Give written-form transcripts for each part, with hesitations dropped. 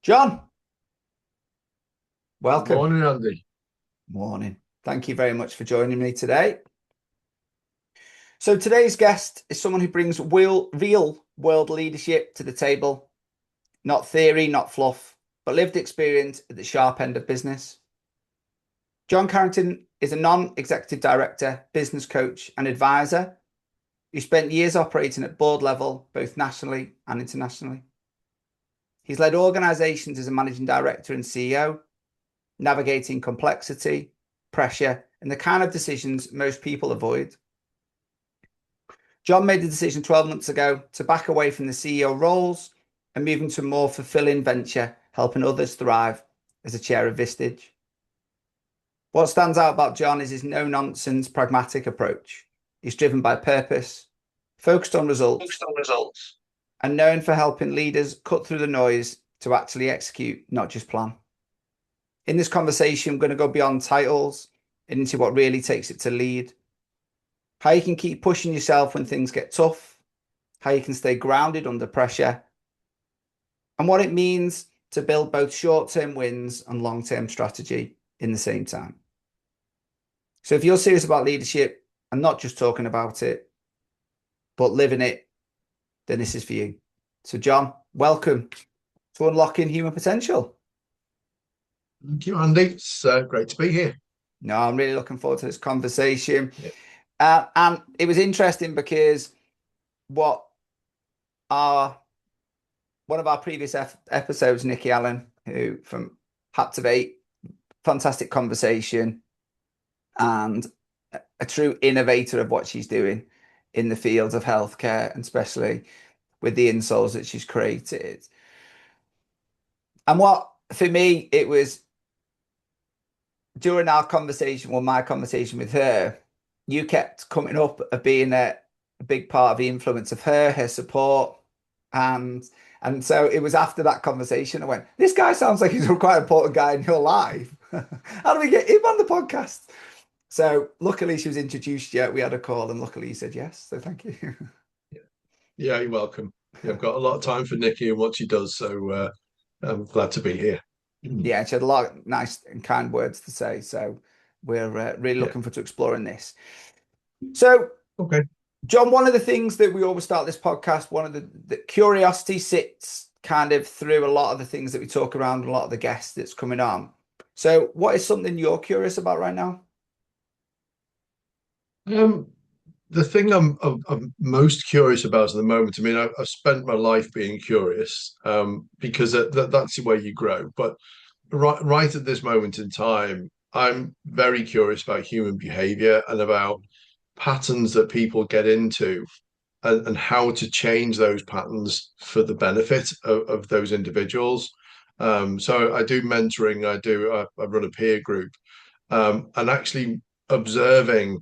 John, welcome. Morning, Andy. Morning. Thank you very much for joining me today. So, today's guest is someone who brings real world leadership to the table, not theory, not fluff, but lived experience at the sharp end of business. John Carrington is a non-executive director, business coach, and advisor who spent years operating at board level, both nationally and internationally. He's led organizations as a managing director and CEO, navigating complexity, pressure, and the kind of decisions most people avoid. John made the decision 12 months ago to back away from the CEO roles and move into a more fulfilling venture, helping others thrive as a chair of Vistage. What stands out about John is his no-nonsense, pragmatic approach. He's driven by purpose, focused on results, and known for helping leaders cut through the noise to actually execute, not just plan. In this conversation, we're going to go beyond titles and into what really takes it to lead, how you can keep pushing yourself when things get tough, how you can stay grounded under pressure, and what it means to build both short-term wins and long-term strategy in the same time. So if you're serious about leadership and not just talking about it, but living it, then this is for you. So John, welcome to Unlocking Human Potential. Thank you, Andy. It's great to be here. No, I'm really looking forward to this conversation. Yeah. And it was interesting because what our one of our previous episodes, Nikki Allen, who from Captivate, fantastic conversation and a true innovator of what she's doing in the field of healthcare, and especially with the insoles that she's created. And what for me, it was during our conversation, well, my conversation with her, you kept coming up of being a big part of the influence of her support. And so it was after that conversation, I went, this guy sounds like he's a quite important guy in your life. How do we get him on the podcast? So luckily she was introduced yet. We had a call and luckily he said yes. So thank you. Yeah, yeah, you're welcome. Yeah, I've got a lot of time for Nikki and what she does, so I'm glad to be here. Yeah, she had a lot of nice and kind words to say. So we're really Yeah. looking forward to exploring this. So Okay. John, one of the things that we always start this podcast, one of the curiosity sits kind of through a lot of the things that we talk around, a lot of the guests that's coming on. So, what is something you're curious about right now? Um, the thing I'm most curious about at the moment, I mean, I've spent my life being curious, because that's the way you grow. But right at this moment in time, I'm very curious about human behavior and about patterns that people get into, and how to change those patterns for the benefit of those individuals. So I do mentoring, I run a peer group, and actually observing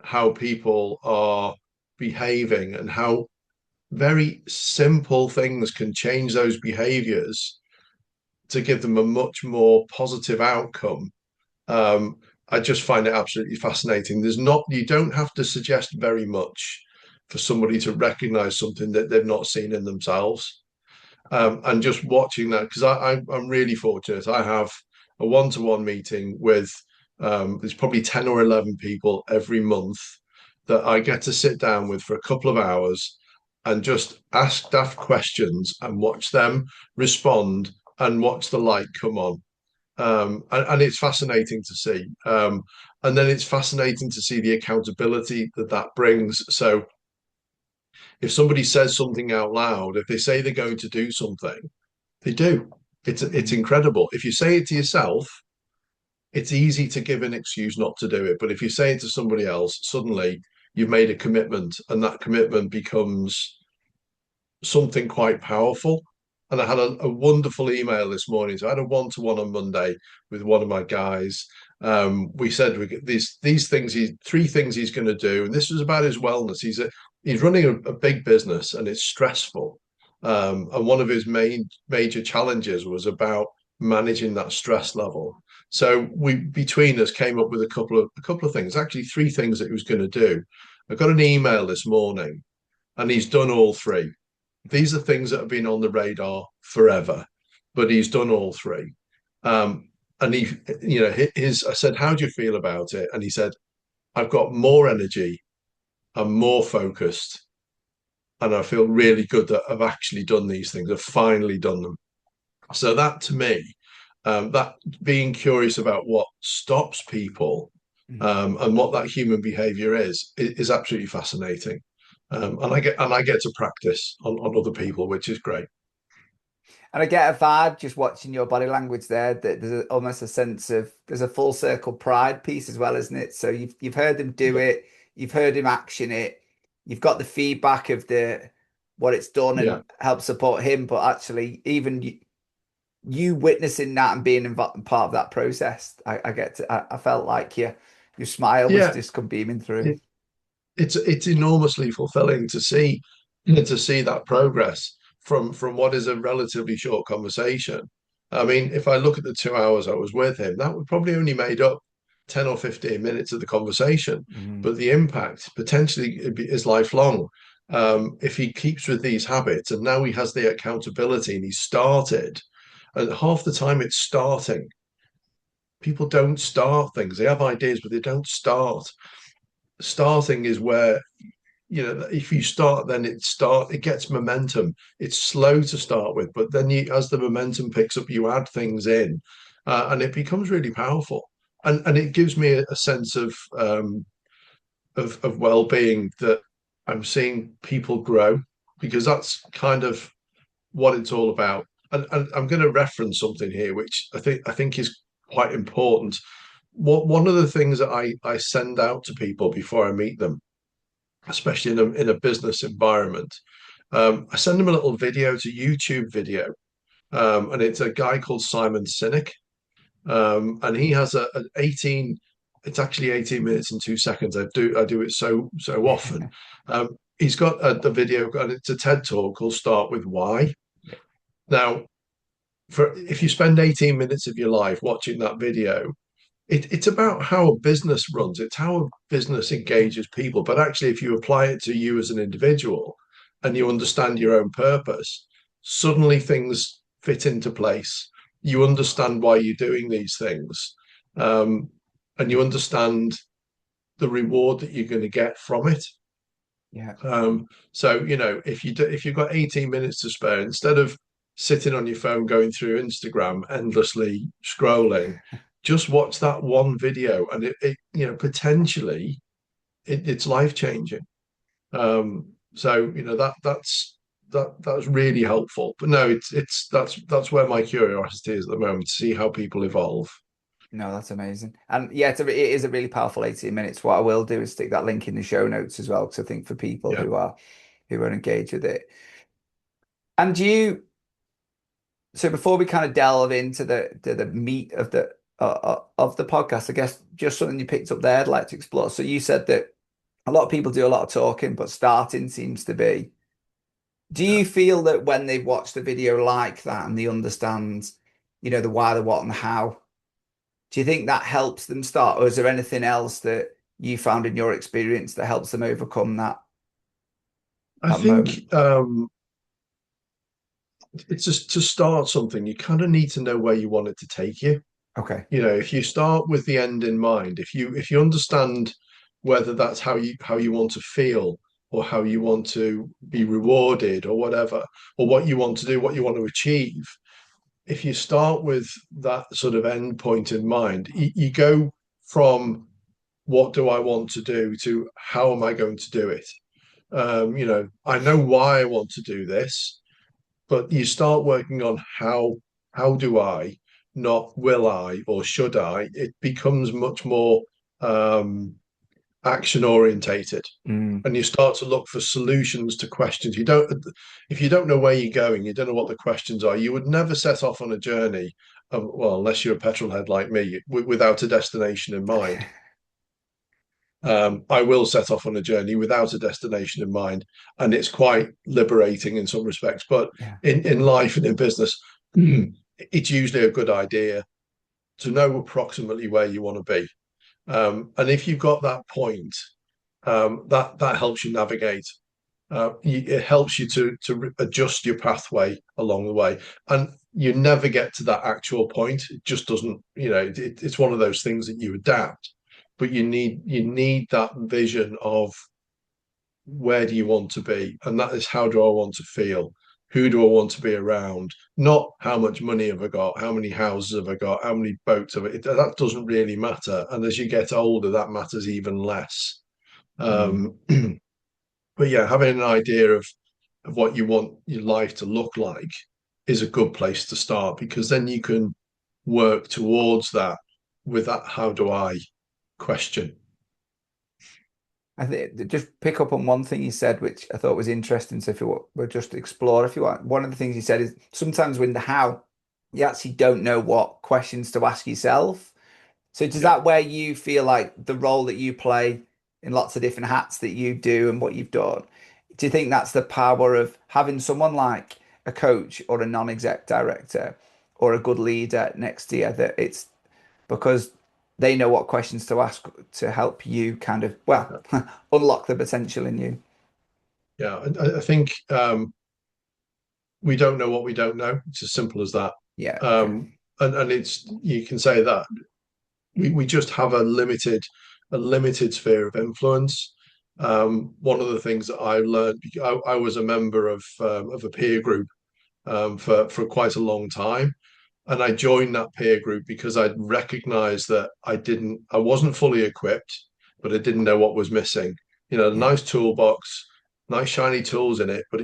how people are behaving and how very simple things can change those behaviors to give them a much more positive outcome. um, I just find it absolutely fascinating. You don't have to suggest very much for somebody to recognize something that they've not seen in themselves. And just watching that, because I'm really fortunate. I have a one-to-one meeting with, there's probably 10 or 11 people every month that I get to sit down with for a couple of hours and just ask daft questions and watch them respond and watch the light come on. And it's fascinating to see. And then it's fascinating to see the accountability that that brings. So if somebody says something out loud, if they say they're going to do something, they do. It's Mm. incredible. If you say it to yourself, it's easy to give an excuse not to do it. But if you say it to somebody else, suddenly you've made a commitment, and that commitment becomes something quite powerful. And I had a wonderful email this morning. So I had a one-to-one on Monday with one of my guys. We said we get these things, three things he's going to do, and this was about his wellness. He's running a big business and it's stressful. And one of his major challenges was about managing that stress level. So we between us came up with a couple of things, actually three things that he was going to do. I got an email this morning and he's done all three. These are things that have been on the radar forever. but he's done all three. And he, I said, how do you feel about it? And he said, I've got more energy, I'm more focused, and I feel really good that I've actually done these things. I've finally done them. So that to me, that being curious about what stops people, Mhm. and what that human behavior is absolutely fascinating. And I get to practice on other people, which is great. And I get a vibe just watching your body language there that almost a sense of there's a full circle pride piece as well, isn't it? So you've heard him do Yeah, it, you've heard him action it, you've got the feedback of the what it's done yeah, and help support him, but actually even you witnessing that and being involved part of that process, I felt like your smile was yeah. just come beaming through. It, it's enormously fulfilling to see that progress from what is a relatively short conversation. I mean, if I look at the 2 hours I was with him, that would probably only made up 10 or 15 minutes of the conversation, Mhm. but the impact potentially is lifelong. If he keeps with these habits, and now he has the accountability and he's started, and half the time it's starting. People don't start things. They have ideas, but they don't start. Starting is where, if you start, then it gets momentum. It's slow to start with, but then as the momentum picks up, you add things in, and it becomes really powerful. And it gives me a sense of well-being, that I'm seeing people grow, because that's kind of what it's all about. And I'm going to reference something here, which I think is quite important. One of the things that I send out to people before I meet them, especially in a business environment, I send them a little video. It's a YouTube video, and it's a guy called Simon Sinek, and he has an 18. It's actually 18 minutes and 2 seconds. I do it so often. He's got the video, and it's a TED talk called "Start with Why." Now, if you spend 18 minutes of your life watching that video, it's about how a business runs. It's how a business engages people. But actually, if you apply it to you as an individual and you understand your own purpose, suddenly things fit into place. You understand why you're doing these things, um, and you understand the reward that you're going to get from it. Yeah. So if you've got 18 minutes to spare, instead of sitting on your phone going through Instagram endlessly scrolling, just watch that one video, and potentially it's life changing. So that's really helpful. But no, that's where my curiosity is at the moment, to see how people evolve. No, that's amazing. And yeah, it is a really powerful 18 minutes. What I will do is stick that link in the show notes as well, because I think for people Yeah, who are engaged with it. And so before we kind of delve into the meat of the podcast, I guess just something you picked up there I'd like to explore. So you said that a lot of people do a lot of talking, but starting seems to be. Do yeah. you feel that when they've watched the video like that and they understand, the why, the what, and the how, do you think that helps them start, or is there anything else that you found in your experience that helps them overcome I that moment? think it's just to start something. You kind of need to know where you want it to take you. Okay. If you start with the end in mind, if you understand whether that's how you want to feel, or how you want to be rewarded, or whatever, or what you want to do, what you want to achieve, if you start with that sort of end point in mind, you go from what do I want to do to how am I going to do it. I know why I want to do this, but you start working on how do I, not will I or should I. It becomes much more action orientated, Mm. and you start to look for solutions to questions. If you don't know where you're going, you don't know what the questions are, you would never set off on a journey, well, unless you're a petrol head like me, without a destination in mind. I will set off on a journey without a destination in mind, and it's quite liberating in some respects. But Yeah. in life and in business, it's usually a good idea to know approximately where you want to be. And if you've got that point, that helps you navigate. It helps you to adjust your pathway along the way, and you never get to that actual point. It just doesn't, it's one of those things that you adapt, but you need that vision of where do you want to be, and that is how do I want to feel, who do I want to be around, not how much money have I got, how many houses have I got, how many boats have I. That doesn't really matter, and as you get older, that matters even less. Mm. um but yeah, having an idea of what you want your life to look like is a good place to start, because then you can work towards that with that how do I question. I think just pick up on one thing you said, which I thought was interesting. So if you were just to explore, if you want, one of the things you said is sometimes with the how, you actually don't know what questions to ask yourself. So does Yeah. that where you feel like the role that you play in lots of different hats that you do and what you've done, do you think that's the power of having someone like a coach or a non-exec director or a good leader next to you, that it's because they know what questions to ask to help you kind of, well, unlock the potential in you? Yeah, I think we don't know what we don't know. It's as simple as that. Yeah. Okay. And it's, you can say that we just have a limited sphere of influence. One of the things that I learned, I was a member of a peer group for quite a long time, and I joined that peer group because I recognized that I wasn't fully equipped, but I didn't know what was missing. A Yeah. nice toolbox, nice shiny tools in it, but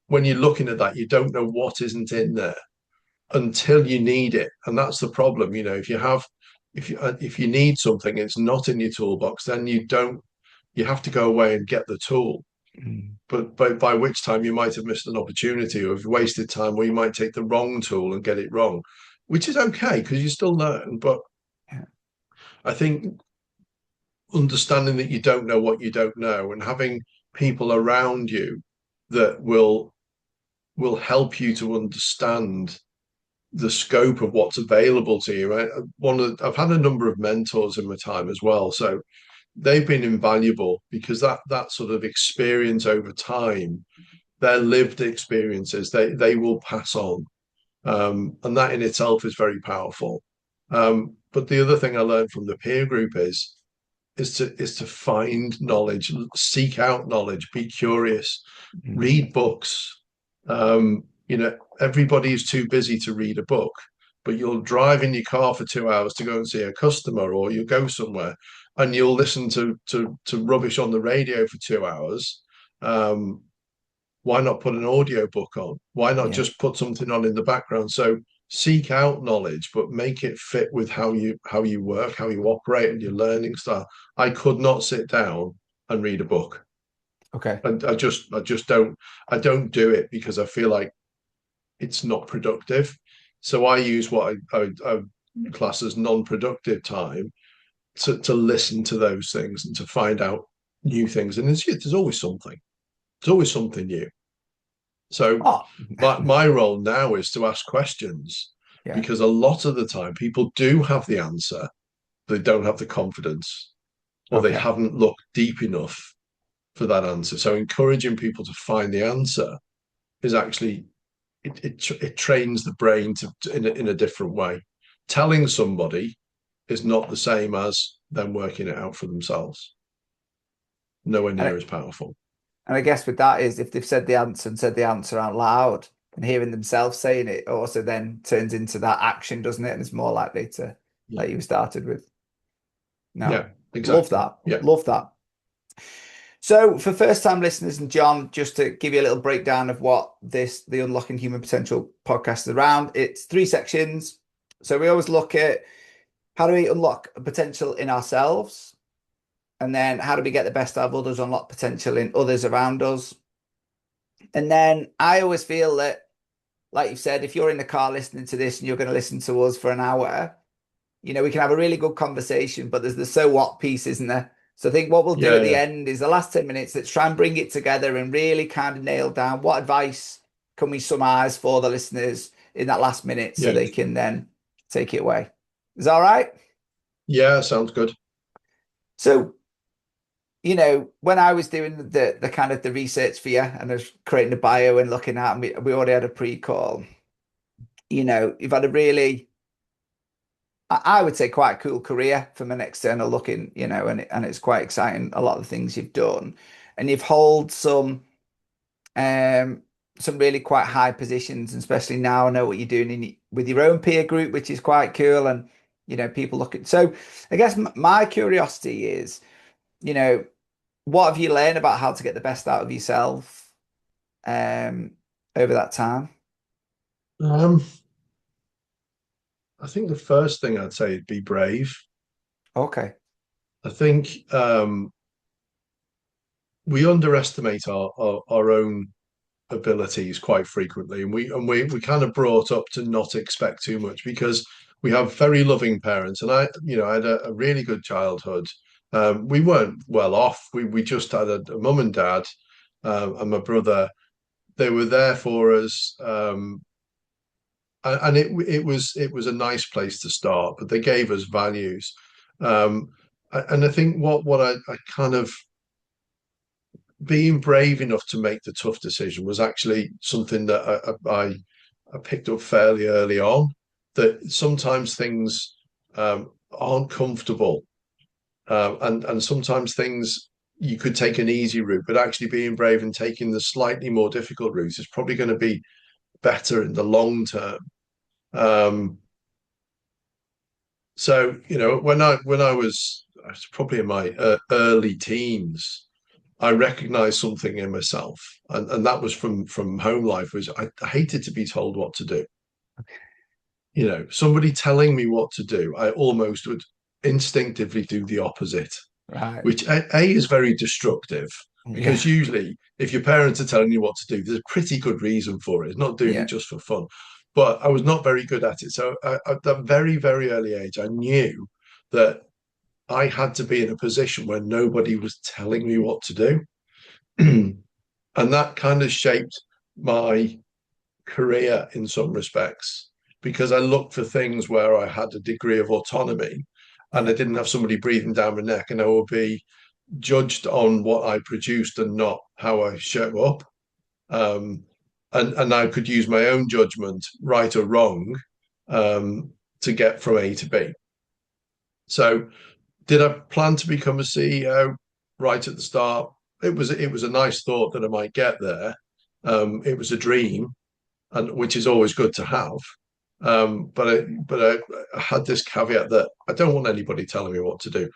when you're looking at that, you don't know what isn't in there until you need it, and that's the problem. If you need something, it's not in your toolbox, then you have to go away and get the tool. Mm. But by which time you might have missed an opportunity, or have wasted time, or you might take the wrong tool and get it wrong, which is okay because you still learn. But Yeah. I think understanding that you don't know what you don't know, and having people around you that will help you to understand the scope of what's available to you. I've had a number of mentors in my time as well, so they've been invaluable because that sort of experience over time, their lived experiences, they will pass on, and that in itself is very powerful. But the other thing I learned from the peer group is to find knowledge, seek out knowledge, be curious, Mm. read books. Everybody is too busy to read a book, but you'll drive in your car for 2 hours to go and see a customer, or you go somewhere and you'll listen to rubbish on the radio for 2 hours. Why not put an audio book on? Why not Yeah. just put something on in the background? So seek out knowledge, but make it fit with how you work, how you operate, and your learning style. I could not sit down and read a book. Okay. I just don't do it because I feel like it's not productive. So I use what I class as non-productive time to listen to those things and to find out new things. And there's always something. There's always something new. So Oh, my role now is to ask questions, yeah. because a lot of the time people do have the answer, they don't have the confidence, or they Okay. haven't looked deep enough for that answer. So encouraging people to find the answer is actually, it trains the brain in a different way. Telling somebody is not the same as them working it out for themselves. Nowhere And near I, as powerful. and I guess with that is if they've said the answer and said the answer out loud and hearing themselves saying it also then turns into that action, doesn't it? And it's more likely to, Yeah, like you started with. yeah, No, love exactly. that. Yeah, Love that. So, for first time listeners, and John, just to give you a little breakdown of what the Unlocking Human Potential podcast is around, it's three sections. So, we always look at how do we unlock potential in ourselves, and then how do we get the best out of others, unlock potential in others around us. And then I always feel that, like you said, if you're in the car listening to this and you're going to listen to us for an hour, we can have a really good conversation, but there's the so what piece, isn't there? So I think what we'll do yeah, at the yeah, end is the last 10 minutes, let's try and bring it together and really kind of nail down what advice can we summarize for the listeners in that last minute so yeah, they can then take it away. Is that all right? yeah. Sounds good. So, when I was doing the kind of the research for you and I was creating the bio and looking at, and we already had a pre-call, you've had a really, I would say quite a cool career from an external looking, and it's quite exciting, a lot of the things you've done. And you've held um some really quite high positions, and especially now I know what you're doing with your own peer group, which is quite cool. And people look at, so I guess my curiosity is, you know, what have you learned about how to get the best out of yourself um over that time? Um, I think the first thing I'd say is be brave. Okay. I think we underestimate our own abilities quite frequently, and we kind of brought up to not expect too much because we have very loving parents, and I had a really good childhood. We weren't well off. We just had a mum and dad, and my brother. They were there for us, and it was a nice place to start. But they gave us values, and I think what I kind of being brave enough to make the tough decision was actually something that I picked up fairly early on. That sometimes things aren't comfortable, and sometimes things you could take an easy route, but actually being brave and taking the slightly more difficult route is probably going to be better in the long term. Um, so when I was probably in my early teens, I recognized something in myself, and that was from home life. Was I hated to be told what to do. Somebody telling me what to do, I almost would instinctively do the opposite, Right. which A is very destructive Yeah. because usually if your parents are telling you what to do, there's a pretty good reason for it. It's not doing it Yeah. just for fun. But I was not very good at it. So at that very, very early age, I knew that I had to be in a position where nobody was telling me what to do. And that kind of shaped my career in some respects because I looked for things where I had a degree of autonomy and I Yeah. didn't have somebody breathing down my neck, and I would be judged on what I produced and not how I show up. Um, and I could use my own judgment, right or wrong, to get from A to B. So, did I plan to become a CEO right at the start? It was a nice thought that I might get there. It was a dream, and which is always good to have. But I had this caveat that I don't want anybody telling me what to do.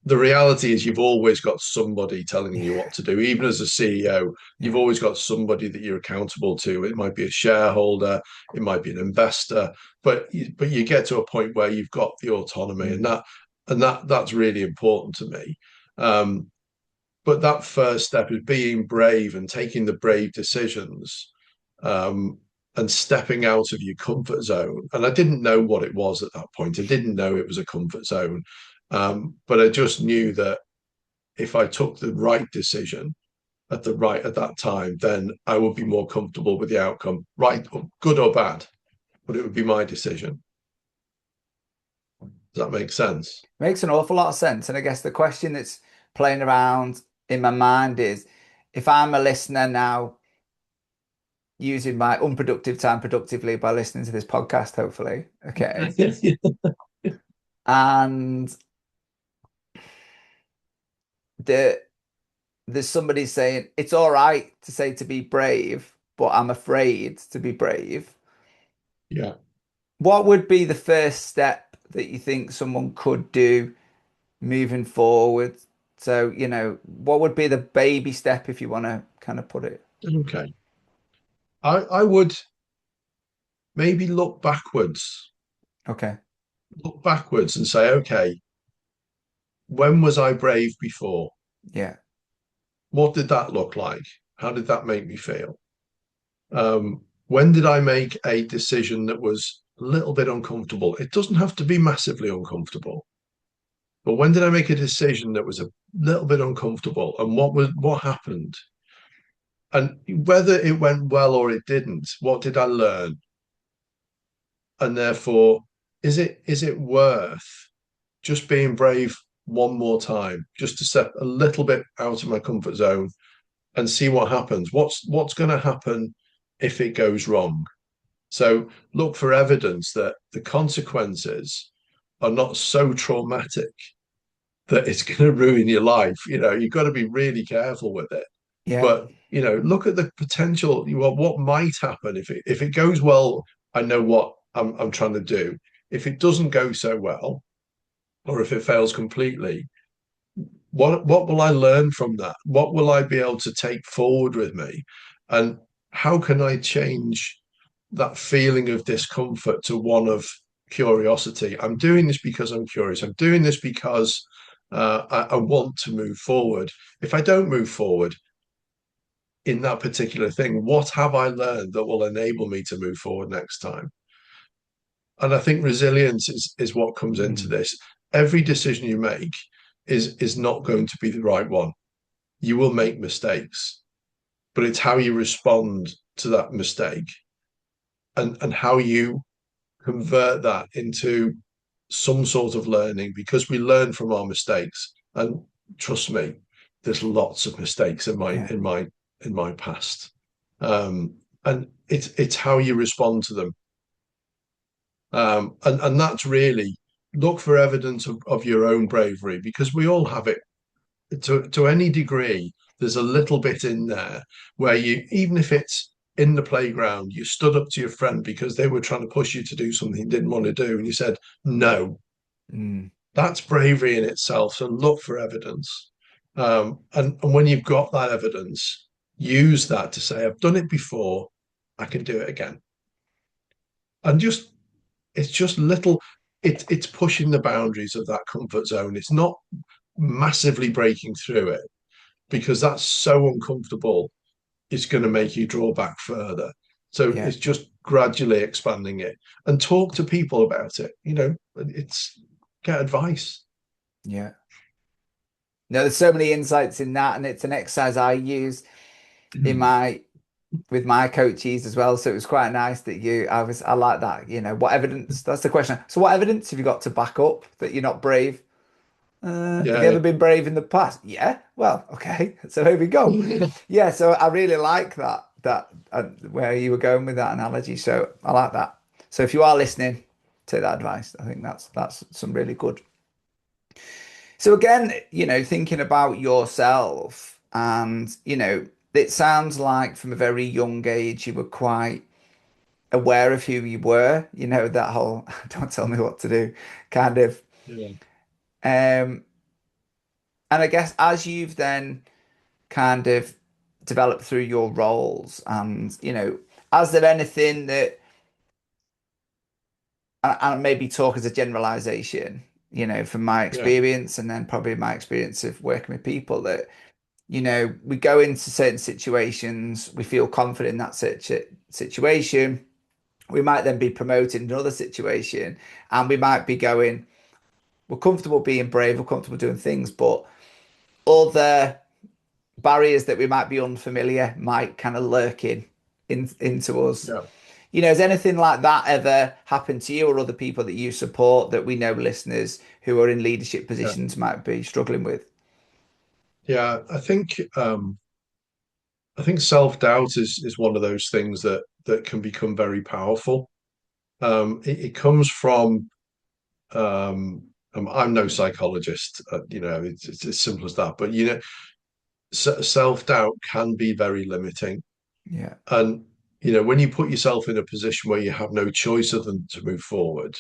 The reality is you've always got somebody telling you what to do. Even as a CEO, you've Yeah. always got somebody that you're accountable to. It might be a shareholder, it might be an investor, but you get to a point where you've got the autonomy, and that's really important to me. Um, but that first step is being brave and taking the brave decisions, um, and stepping out of your comfort zone. And I didn't know what it was at that point. I didn't know it was a comfort zone. But I just knew that if I took the right decision at that time, then I would be more comfortable with the outcome, right, or good or bad, but it would be my decision. Does that make sense? Makes an awful lot of sense. And I guess the question that's playing around in my mind is, if I'm a listener now, using my unproductive time productively by listening to this podcast, hopefully. Okay. And the there's somebody saying it's all right to say to be brave, but I'm afraid to be brave. Yeah. What would be the first step that you think someone could do moving forward? So, what would be the baby step if you want to kind of put it? Okay. I would maybe Okay. look backwards and say, okay, when was I brave before? Yeah. What did that look like? How did that make me feel? When did I make a decision that was a little bit uncomfortable? It doesn't have to be massively uncomfortable, but when did I make a decision that was a little bit uncomfortable, and what happened? And whether it went well or it didn't, what did I learn? And therefore, is it worth just being brave one more time, just to step a little bit out of my comfort zone and see what happens. What's going to happen if it goes wrong? So look for evidence that the consequences are not so traumatic that it's going to ruin your life. You've got to be really careful with it. Yeah. But look at the potential. What might happen if it goes well? I know what I'm trying to do. If it doesn't go so well, or if it fails completely, what will I learn from that? What will I be able to take forward with me? And how can I change that feeling of discomfort to one of curiosity? I'm doing this because I'm curious. I'm doing this because I want to move forward. If I don't move forward in that particular thing, what have I learned that will enable me to move forward next time? And I think resilience is what comes into Mm. this. Every decision you make is not going to be the right one. You will make mistakes, but it's how you respond to that mistake and how you convert that into some sort of learning, because we learn from our mistakes. And trust me, there's lots of mistakes in my Yeah. in my in my past. And it's how you respond to them. And that's really, look for evidence of your own bravery, because we all have it to any degree. There's a little bit in there where you, even if it's in the playground, you stood up to your friend because they were trying to push you to do something you didn't want to do, and you said no. Mm. That's bravery in itself. So look for evidence, and when you've got that evidence, use that to say, I've done it before, I can do it again. And just, it's just little, it's pushing the boundaries of that comfort zone. It's not massively breaking through it, because that's so uncomfortable. It's going to make you draw back further. So Yeah. it's just gradually expanding it, and talk to people about it. It's, get advice. Yeah. No, there's so many insights in that, and it's an exercise I use in my with my coaches as well. So it was quite nice that I like that. What evidence? That's the question. So what evidence have you got to back up that you're not brave? Have you Yeah, ever been brave in the past? Yeah. Well, okay. So here we go. yeah. Yeah. So I really like that where you were going with that analogy. So I like that. So if you are listening, take that advice. I think that's some really good. So again, thinking about yourself and, it sounds like from a very young age you were quite aware of who you were, that whole don't tell me what to do kind of. Yeah. Um, and I guess as you've then kind of developed through your roles and, has there anything that, and maybe talk as a generalization, from my Yeah. experience and then probably my experience of working with people that we go into certain situations, we feel confident in that situation. We might then be promoted in another situation, and we might be going, we're comfortable being brave, we're comfortable doing things, but other barriers that we might be unfamiliar might kind of lurk into us. Yeah. Has anything like that ever happened to you or other people that you support that we know listeners who are in leadership Yeah. positions might be struggling with? Yeah. I think self-doubt is one of those things that can become very powerful. It comes from, I'm no psychologist, it's as simple as that. But self-doubt can be very limiting. Yeah, And when you put yourself in a position where you have no choice other than to move forward,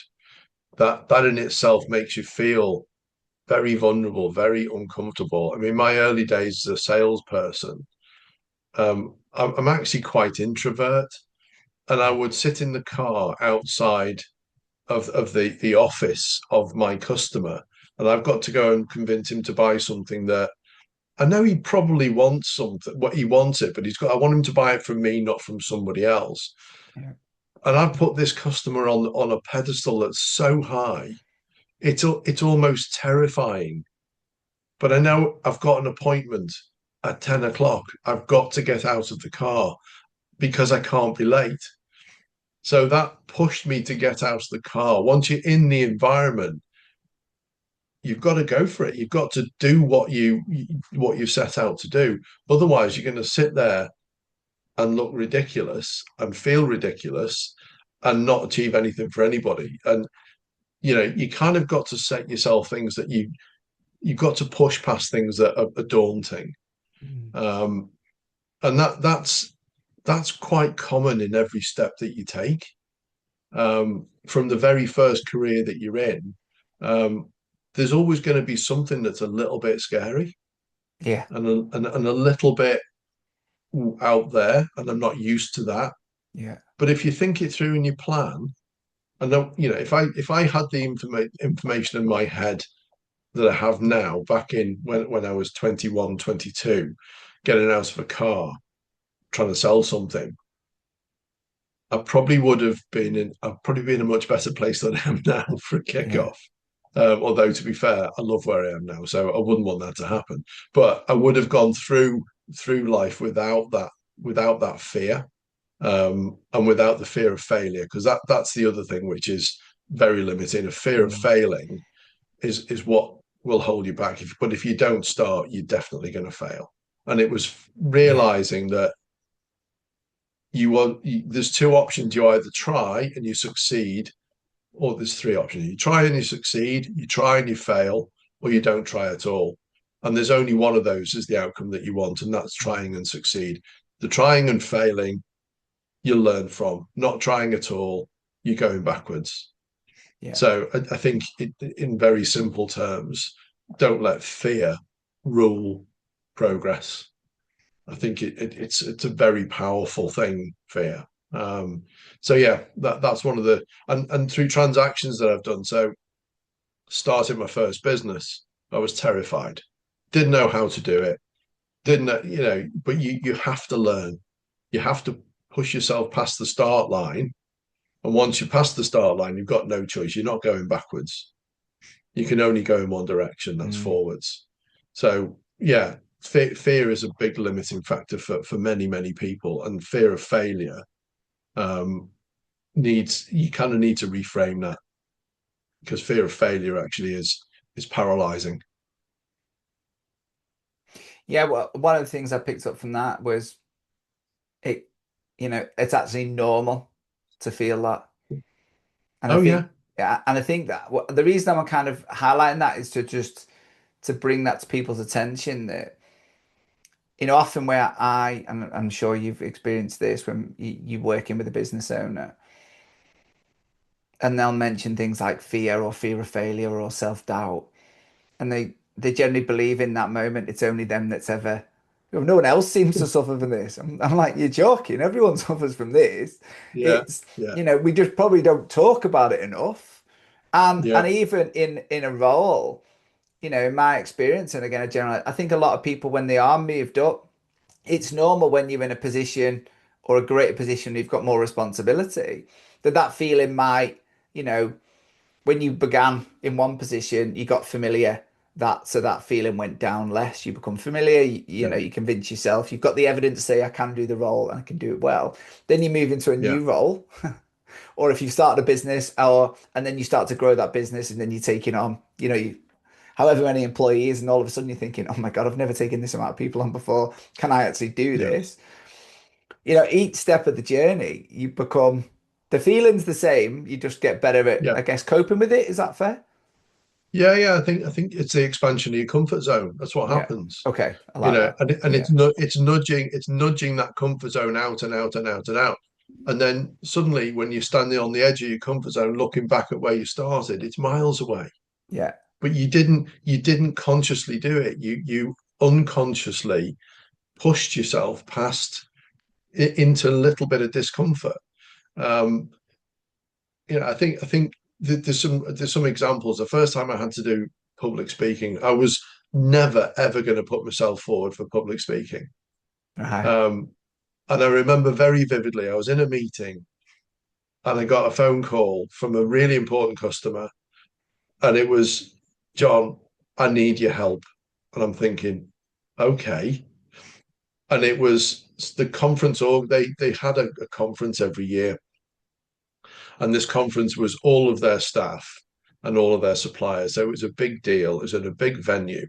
that in itself makes you feel very vulnerable, very uncomfortable. I mean, my early days as a salesperson, I'm actually quite introvert, and I would sit in the car outside of the office of my customer, and I've got to go and convince him to buy something that I know he probably wants, something what he wants it, but I want him to buy it from me, not from somebody else. yeah, And I put this customer on a pedestal that's so high, it's almost terrifying. But I know I've got an appointment at 10 o'clock. I've got to get out of the car because I can't be late. So that pushed me to get out of the car. Once you're in the environment, you've got to go for it. You've got to do what you set out to do. Otherwise, you're going to sit there and look ridiculous and feel ridiculous and not achieve anything for anybody. And you kind of got to set yourself things that you've got to push past things that are daunting. Mm. Um, and that's quite common in every step that you take. From the very first career that you're in, um, there's always going to be something that's a little bit scary Yeah. and a little bit out there, and I'm not used to that. Yeah. But if you think it through and you plan, and then, if I had the information in my head that I have now, back in when I was 21, 22, getting out of a car, trying to sell something, I'd probably be in a much better place than I am now for a Yeah. kickoff. Although to be fair, I love where I am now, so I wouldn't want that to happen. But I would have gone through life without that fear, and without the fear of failure, because that's the other thing which is very limiting. A fear of Mm. failing is what will hold you back. But if you don't start, you're definitely going to fail. And it was Yeah. realizing that there's two options: you either try and you succeed, or there's three options: you try and you succeed, you try and you fail, or you don't try at all. And there's only one of those is the outcome that you want, and that's trying and succeed. The trying and failing you'll learn from. Not trying at all, you're going backwards. Yeah. So I think in very simple terms, don't let fear rule progress. I think it's a very powerful thing, fear. So yeah, that's one of the and through transactions that I've done. So starting my first business, I was terrified, didn't know how to do it, didn't know, but you have to learn. You have to push yourself past the start line. And once you pass the start line, you've got no choice. You're not going backwards. You can only go in one direction, that's Mm. forwards. So yeah, fear is a big limiting factor for many, many people. And fear of failure um, you kind of need to reframe that, because fear of failure actually is paralyzing. Yeah. Well, one of the things I picked up from that was it, it's actually normal to feel that. And I Oh think, yeah, yeah, and I think that the reason I'm kind of highlighting that is to just to bring that to people's attention that, often where and I'm sure you've experienced this when you're working with a business owner and they'll mention things like fear or fear of failure or self-doubt. And they generally believe in that moment it's only them that's ever, no one else seems to suffer from this. I'm like, you're joking. Everyone suffers from this. yeah, It's, yeah, we just probably don't talk about it enough. And yeah, even in a role, in my experience, and again, I think a lot of people when they are moved up, it's normal when you're in a position or a greater position, you've got more responsibility, that feeling might, you know, when you began in one position, you got familiar. That feeling went down less. You become familiar. yeah, You convince yourself. You've got the evidence to say I can do the role and I can do it well. Then you move into a yeah, new role, or if you start a business, and then you start to grow that business, and then you're taking on, however many employees, and all of a sudden you're thinking, oh my God, I've never taken this amount of people on before. Can I actually do yeah, this? Each step of the journey, you become, the feeling's the same. You just get better at, yeah. I guess, coping with it. Is that fair? Yeah, yeah. I think it's the expansion of your comfort zone. That's what Yeah. happens. Okay. I like that. And Yeah. it's nudging that comfort zone out and out and out and out. And then suddenly, when you're standing on the edge of your comfort zone, looking back at where you started, it's miles away. Yeah. But you didn't consciously do it. You unconsciously pushed yourself past into a little bit of discomfort. Um, I think there's some examples. The first time I had to do public speaking, I was never ever going to put myself forward for public speaking. Right. Um, and I remember very vividly, I was in a meeting and I got a phone call from a really important customer, and it was, John, I need your help. And I'm thinking, okay. And it was the conference, or they had a conference every year, and this conference was all of their staff, and all of their suppliers. So it was a big deal. It was at a big venue.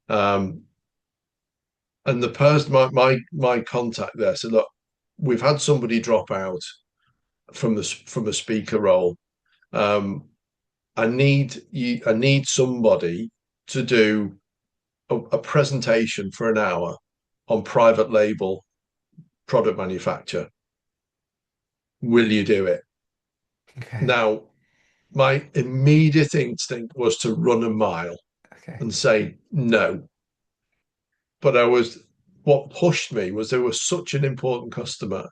Um, and the person, my contact there said, look, we've had somebody drop out from the speaker role. Um, I need somebody to do a presentation for an hour on private label product manufacture. Will you do it? Okay. Now, my immediate instinct was to run a mile Okay. and say no. But what pushed me was there was such an important customer,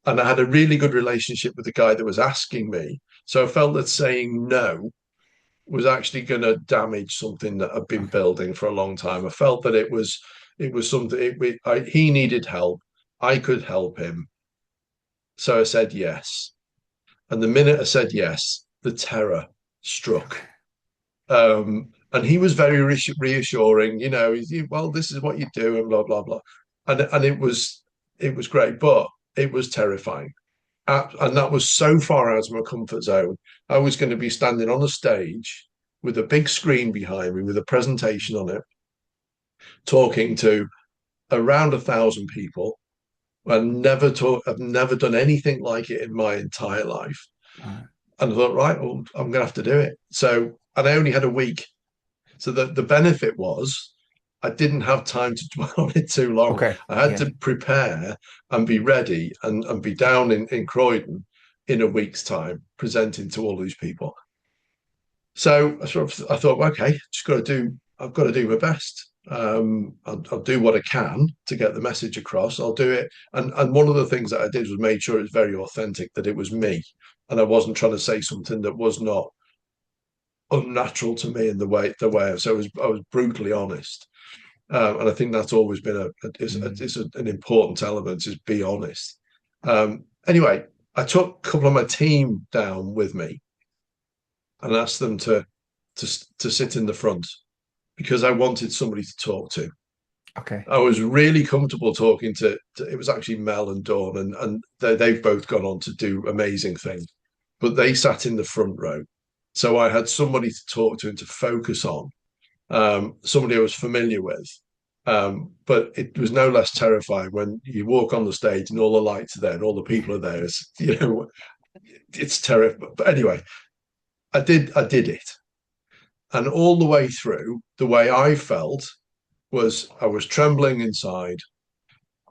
and I had a really good relationship with the guy that was asking me. So I felt that saying no was actually going to damage something that I've been Okay. building for a long time. I felt that it was something he needed help. I could help him. So I said yes. And the minute I said yes, the terror struck. And he was very reassuring. Well, this is what you do, and blah blah blah. And it was great, but it was terrifying. And that was so far out of my comfort zone. I was going to be standing on a stage with a big screen behind me with a presentation on it, talking to around 1,000 people. I've never done anything like it in my entire life. Right. And I thought, right, well, I'm going to have to do it. So, and I only had a week. So the benefit was I didn't have time to dwell on it too long. Okay. I had Yeah. to prepare and be ready and be down in Croydon in a week's time, presenting to all these people. So I thought, okay, I've got to do my best. I'll do what I can to get the message across. I'll do it. And one of the things that I did was made sure it was very authentic, that it was me. And I wasn't trying to say something that was not unnatural to me in so I was brutally honest. And I think that's always been Mm. an important element, is be honest. Anyway, I took a couple of my team down with me and asked them to sit in the front because I wanted somebody to talk to. Okay. I was really comfortable talking it was actually Mel and Dawn, and they've both gone on to do amazing things, but they sat in the front row. So I had somebody to talk to and to focus on, somebody I was familiar with. But it was no less terrifying when you walk on the stage and all the lights are there and all the people are there. It's terrible. But anyway, I did it. And all the way through, the way I felt was I was trembling inside.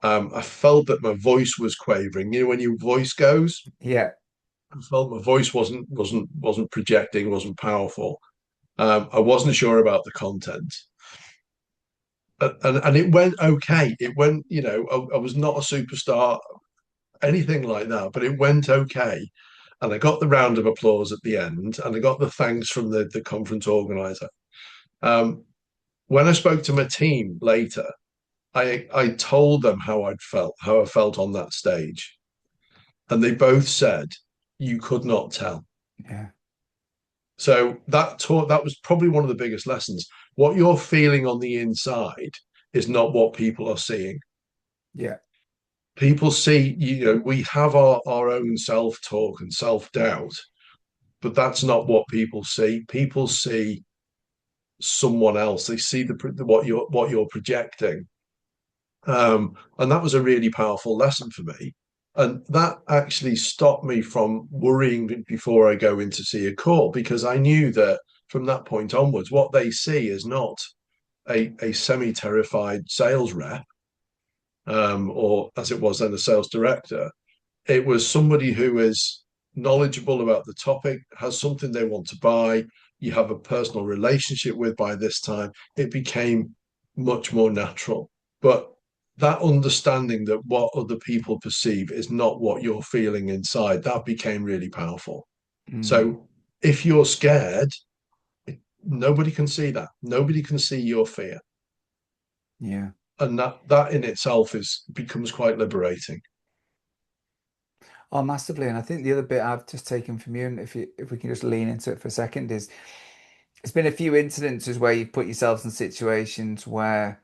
I felt that my voice was quavering. When your voice goes, Yeah. I felt my voice wasn't projecting, wasn't powerful. I wasn't sure about the content, and it went okay. It went, I was not a superstar, anything like that, but it went okay. And I got the round of applause at the end, and I got the thanks from the conference organizer. Um, when I spoke to my team later, I told them how I felt on that stage, and they both said you could not tell. Yeah. So that was probably one of the biggest lessons. What you're feeling on the inside is not what people are seeing. Yeah. People see, we have our own self-talk and self-doubt, but that's not what people see. People see someone else. They see what you're projecting. And that was a really powerful lesson for me. And that actually stopped me from worrying before I go in to see a call, because I knew that from that point onwards, what they see is not a semi-terrified sales rep, or as it was then, a sales director. It was somebody who is knowledgeable about the topic, has something they want to buy, you have a personal relationship with by this time. It became much more natural. But that understanding that what other people perceive is not what you're feeling inside, that became really powerful. Mm. So if you're scared, nobody can see that. Nobody can see your fear. Yeah. And that in itself is becomes quite liberating. Oh, massively. And I think the other bit I've just taken from you, and if we can just lean into it for a second, is it's been a few incidences where you put yourselves in situations where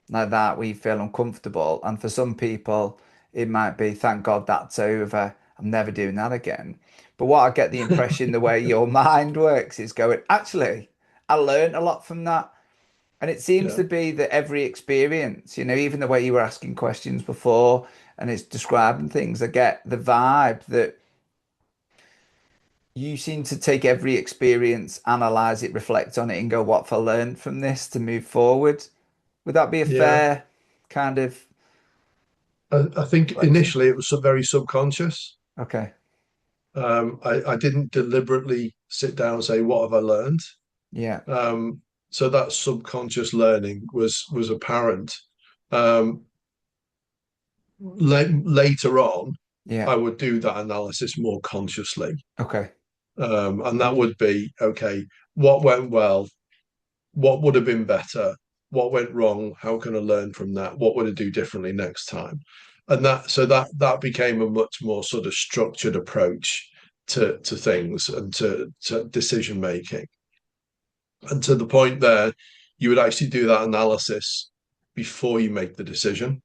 like that where you feel uncomfortable. And for some people, it might be thank God that's over. I'm never doing that again. But what I get the impression, the way your mind works, is going, actually, I learned a lot from that. And it seems Yeah, to be that every experience, even the way you were asking questions before and it's describing things, I get the vibe that you seem to take every experience, analyze it, reflect on it, and go, what have I learned from this to move forward? Would that be a yeah. fair kind of I think reflection? initially it was very subconscious. Okay. I didn't deliberately sit down and say, "What have I learned?" Yeah. Um, so that subconscious learning was apparent. Um, later on, Yeah. I would do that analysis more consciously, Okay. and that would be okay. What went well? What would have been better? What went wrong? How can I learn from that? What would I do differently next time? And that became a much more sort of structured approach to things and to decision making. And to the point there, you would actually do that analysis before you make the decision,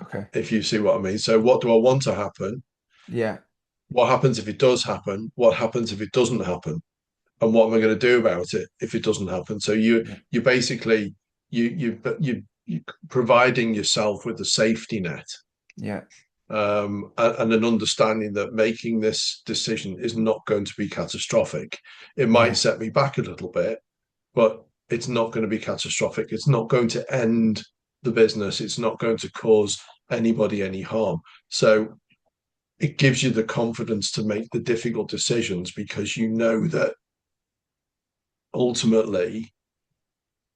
Okay. if you see what I mean. So what do I want to happen? Yeah. What happens if it does happen? What happens if it doesn't happen? And what am I going to do about it if it doesn't happen? So Yeah. you basically you providing yourself with a safety net, Yeah. and an understanding that making this decision is not going to be catastrophic. It might Yeah. set me back a little bit, but it's not going to be catastrophic. It's not going to end the business. It's not going to cause anybody any harm. So it gives you the confidence to make the difficult decisions because you know that ultimately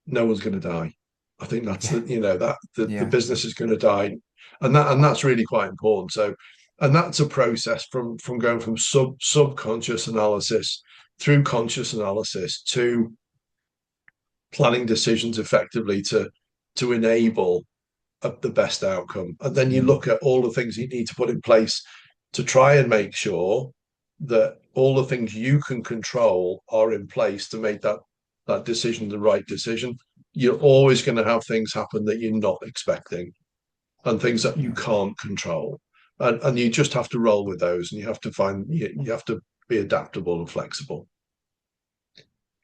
no one's going to die. I think that's Yeah. the Yeah. business is going to die, and that's really quite important. So, and that's a process from going from subconscious analysis through conscious analysis to planning decisions effectively to enable the best outcome. And then you Mm. look at all the things you need to put in place to try and make sure that all the things you can control are in place to make that decision the right decision. You're always going to have things happen that you're not expecting and things that you Yeah. can't control. And you just have to roll with those and you have to you have to be adaptable and flexible.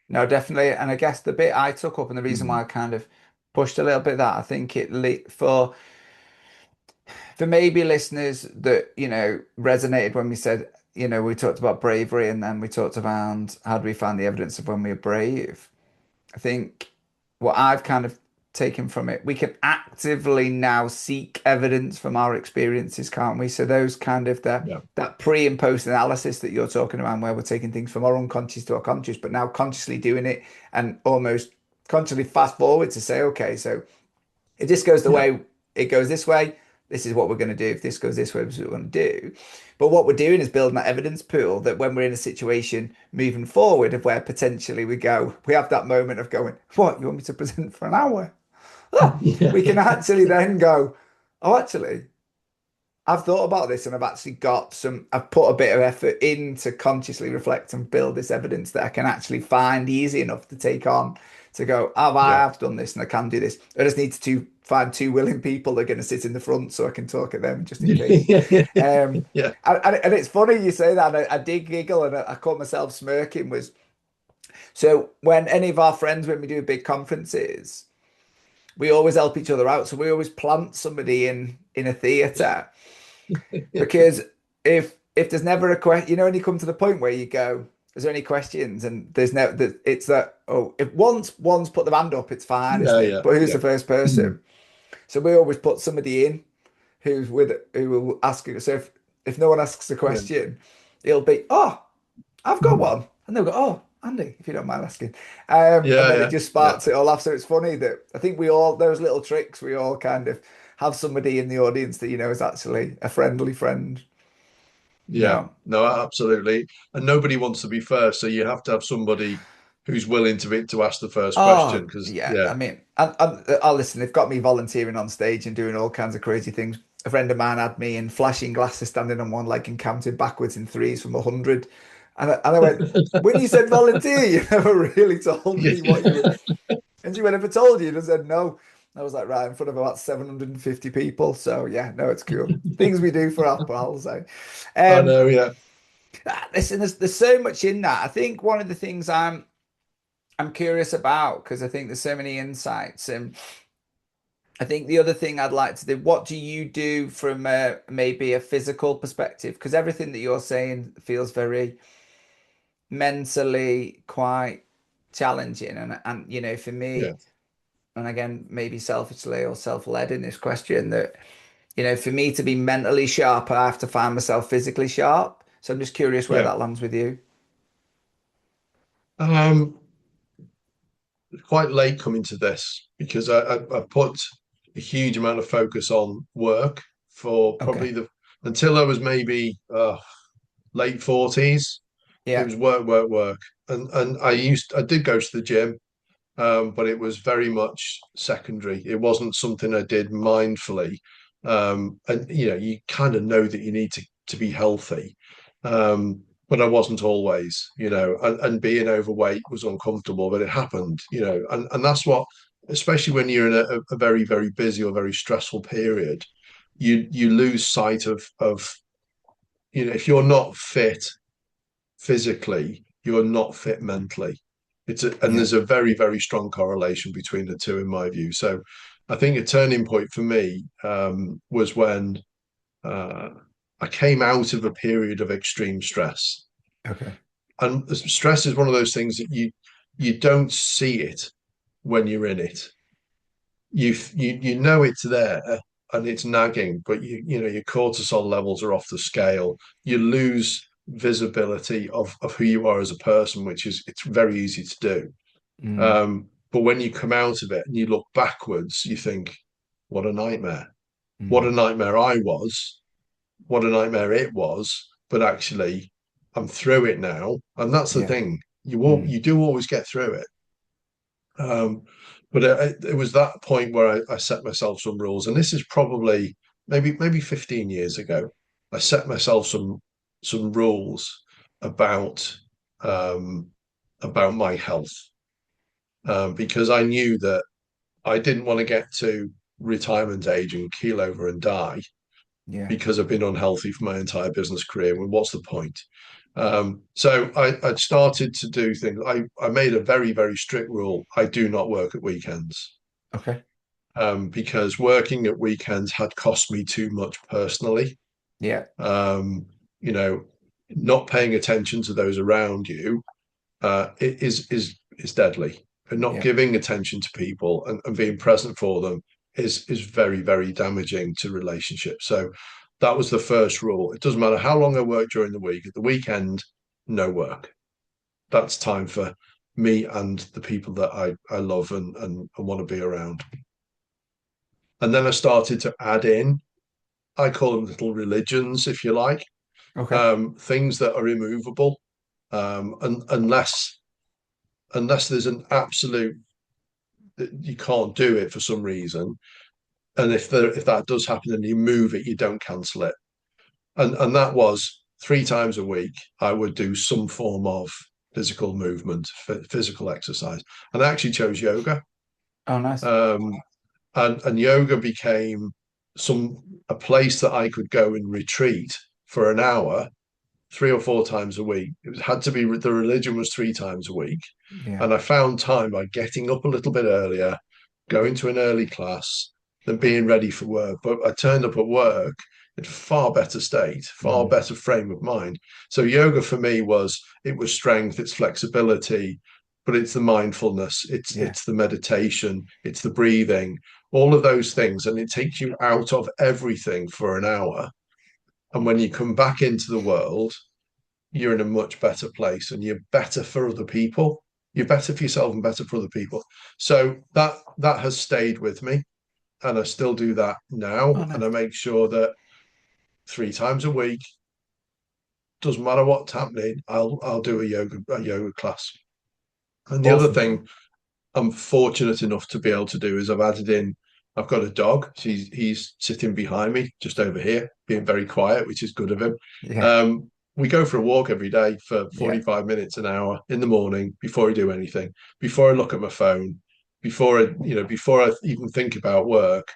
No, definitely. And I guess the bit I took up and the reason why I Mm. kind of pushed a little bit that I think for maybe listeners that, resonated when we said, we talked about bravery and then we talked about how do we find the evidence of when we're brave. I think what I've kind of taken from it, we can actively now seek evidence from our experiences, can't we? So those kind of Yeah. that pre and post analysis that you're talking about, where we're taking things from our unconscious to our conscious, but now consciously doing it and almost consciously fast forward to say, okay, so if this goes the Yeah. way it goes this way, this is what we're going to do. If this goes this way, this is what we're going to do. But what we're doing is building that evidence pool that when we're in a situation moving forward of where potentially we have that moment of going, what, you want me to present for an hour? Oh, Yeah. we can actually then go, oh, actually, I've thought about this and I've put a bit of effort in to consciously reflect and build this evidence that I can actually find easy enough to take on to go, oh, I Yeah. have done this and I can do this. I just need to find two willing people that are going to sit in the front so I can talk at them just in case. Um, Yeah. and it's funny you say that. I did giggle and I caught myself smirking was so when any of our friends, when we do big conferences, we always help each other out. So we always plant somebody in a theatre because if there's never a question, when you come to the point where you go, is there any questions? And there's no, it's that, oh, if one's put the hand up, it's fine, isn't Yeah. it? Yeah. But who's Yeah. the first person? So we always put somebody in who will ask it. So if no one asks a Yeah. question, it'll be, oh, I've got one. And they'll go, oh, Andy, if you don't mind asking. And Yeah. then it Yeah. just Yeah. sparks it all off. So it's funny that I think those little tricks, we all kind of have somebody in the audience that, is actually a friendly friend. Yeah, No. no, absolutely. And nobody wants to be first, so you have to have somebody who's willing to ask the first question. Oh, Because yeah. I yeah, mean, oh, listen, they've got me volunteering on stage and doing all kinds of crazy things. A friend of mine had me in flashing glasses standing on one leg and counting backwards in threes from 100. And I went, when you said volunteer, you never really told me what you were. And she went, if I told you, and I said no. I was like, right in front of about 750 people. So yeah, no, it's cool. Things we do for our pals. Eh? I Um, know, yeah, listen, there's so much in that. I think one of the things I'm curious about because I think there's so many insights, and I think the other thing I'd like to do, what do you do from maybe a physical perspective? Because everything that you're saying feels very mentally quite challenging, and you know, for yeah, me, and again, maybe selfishly or self-led in this question, that you know, for me to be mentally sharp, I have to find myself physically sharp. So I'm just curious where yeah. that lands with you. Um, quite late coming to this because I put a huge amount of focus on work for Okay. probably the until I was maybe late 40s. It Yeah. was work, work, work, and I did go to the gym, but it was very much secondary. It wasn't something I did mindfully. And you know, you kind of know that you need to be healthy. But I wasn't always, you know, and being overweight was uncomfortable, but it happened, you know, and that's what, especially when you're in a very, very busy or very stressful period, you lose sight of, you know, if you're not fit physically, you're not fit mentally. And Yeah. there's a very, very strong correlation between the two, in my view. So I think a turning point for me was when uh, I came out of a period of extreme stress. Okay. And stress is one of those things that you don't see it when you're in it. You know it's there and it's nagging, but you know your cortisol levels are off the scale. You lose visibility of who you are as a person, which is it's very easy to do. Mm. But when you come out of it and you look backwards, you think, what a nightmare. What a Mm. nightmare I was. What a nightmare it was. But actually, I'm through it now. And that's the Yeah. thing. Mm. You do always get through it. Um, but it was that point where I set myself some rules, and this is probably maybe 15 years ago. I set myself some rules about um, about my health because I knew that I didn't want to get to retirement age and keel over and die Yeah. because I've been unhealthy for my entire business career. Well, what's the point? So I'd started to do things. I made a very, very strict rule. I do not work at weekends Okay. because working at weekends had cost me too much personally. Yeah. Um, you know, not paying attention to those around you is deadly. And not Yeah. giving attention to people and being present for them is very, very damaging to relationships. So that was the first rule. It doesn't matter how long I work during the week. At the weekend, no work. That's time for me and the people that I love and want to be around. And then I started to add in, I call them little religions, if you like, Okay. things that are immovable. And unless there's an absolute you can't do it for some reason, and if that does happen and you move it, you don't cancel it. And that was 3 times a week. I would do some form of physical movement, physical exercise, and I actually chose yoga. Oh, nice. Um, and yoga became some a place that I could go and retreat for an hour 3 or 4 times a week. It had to be the religion was 3 times a week, Yeah. and I found time by getting up a little bit earlier, going to an early class, than being ready for work. But I turned up at work in far better state, far Mm. better frame of mind. So yoga for me was it was strength, it's flexibility, but it's the mindfulness, Yeah. it's the meditation, it's the breathing, all of those things, and it takes you out of everything for an hour. And when you come back into the world, you're in a much better place and you're better for other people. You're better for yourself and better for other people. So that has stayed with me, and I still do that Oh, now. And I nice. make sure that 3 times a week, doesn't matter what's happening, I'll do a yoga class. And the other Awesome. thing I'm fortunate enough to be able to do is I've added in. I've got a dog. He's sitting behind me, just over here, being very quiet, which is good of him. Yeah. Um, we go for a walk every day for Yeah. 45 minutes, an hour in the morning before I do anything, before I look at my phone. before I even think about work,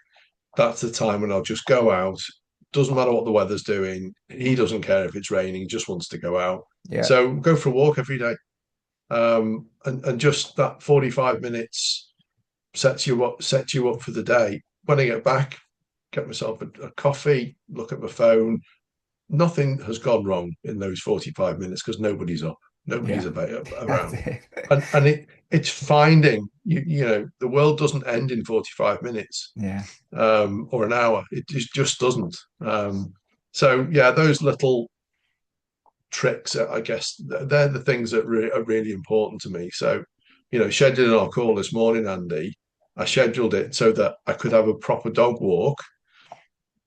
that's the time when I'll just go out. Doesn't matter what the weather's doing. He doesn't care if it's raining. He just wants to go out. Yeah. So go for a walk every day. And just that 45 minutes sets you up for the day. When I get back, get myself a coffee, look at my phone. Nothing has gone wrong in those 45 minutes because nobody's up, nobody's Yeah. That's around. it. And it's finding the world doesn't end in 45 minutes Yeah. or an hour. It just doesn't. So yeah, those little tricks, I guess, they're the things that are really important to me. So, scheduling our call this morning, Andy, I scheduled it so that I could have a proper dog walk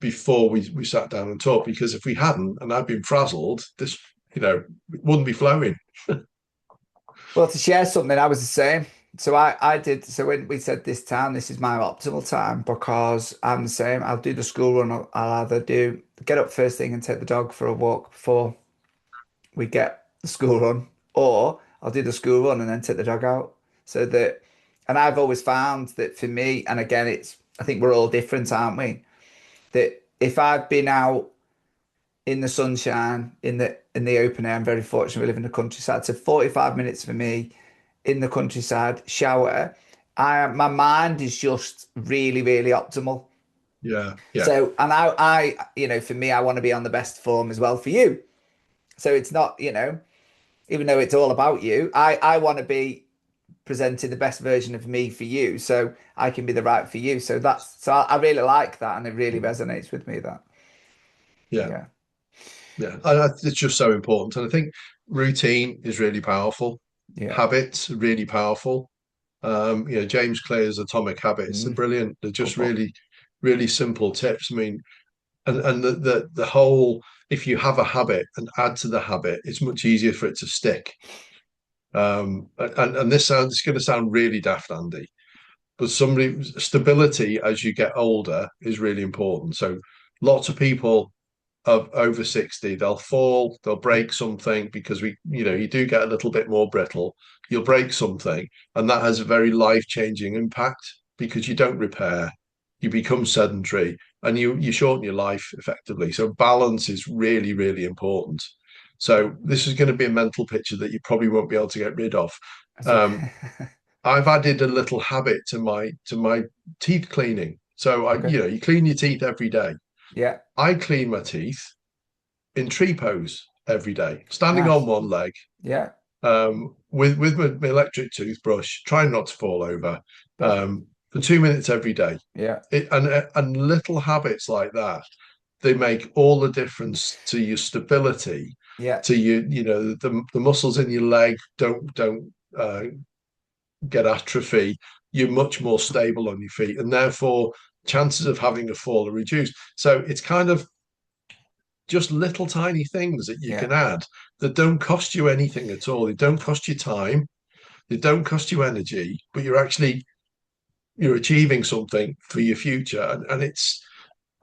before we sat down and talked. Because if we hadn't, and I'd been frazzled, this, it wouldn't be flowing. Well, to share something, I was the same. So I did. So when we said this time, this is my optimal time because I'm the same. I'll do the school run. I'll either get up first thing and take the dog for a walk before we get the school run, or I'll do the school run and then take the dog out. So that, and I've always found that for me, and again, I think we're all different, aren't we? That if I've been out in the sunshine, in the open air, I'm very fortunate we live in the countryside. So 45 minutes for me in the countryside, shower, my mind is just really, really optimal. Yeah, yeah, So, and for me, I want to be on the best form as well for you. So it's not, even though it's all about you, I want to be presenting the best version of me for you, so I can be the right for you. So I really like that, and it really resonates with me that, yeah, yeah, yeah. It's just so important, and I think routine is really powerful. yeah, Habits are really powerful. James Clear's Atomic Habits are mm, brilliant. They're good just book. really, really simple tips. I mean, and the whole, if you have a habit and add to the habit, it's much easier for it to stick. And it's going to sound really daft, Andy, but stability as you get older is really important. So lots of people of over 60, they'll fall, they'll break something because you do get a little bit more brittle. You'll break something, and that has a very life-changing impact because you don't repair, you become sedentary, and you shorten your life effectively. So balance is really, really important. So this is going to be a mental picture that you probably won't be able to get rid of. That's Um, okay. I've added a little habit to my teeth cleaning. So Okay. you clean your teeth every day. Yeah. I clean my teeth in tree pose every day, standing on Nice. one leg, Yeah. with my electric toothbrush, trying not to fall over, Perfect. for 2 minutes every day. Yeah. And little habits like that, they make all the difference to your stability, Yeah. to the muscles in your leg don't get atrophy. You're much more stable on your feet, and therefore chances of having a fall are reduced. So it's kind of just little tiny things that you Yeah. can add that don't cost you anything at all. They don't cost you time, they don't cost you energy, but you're achieving something for your future. And it's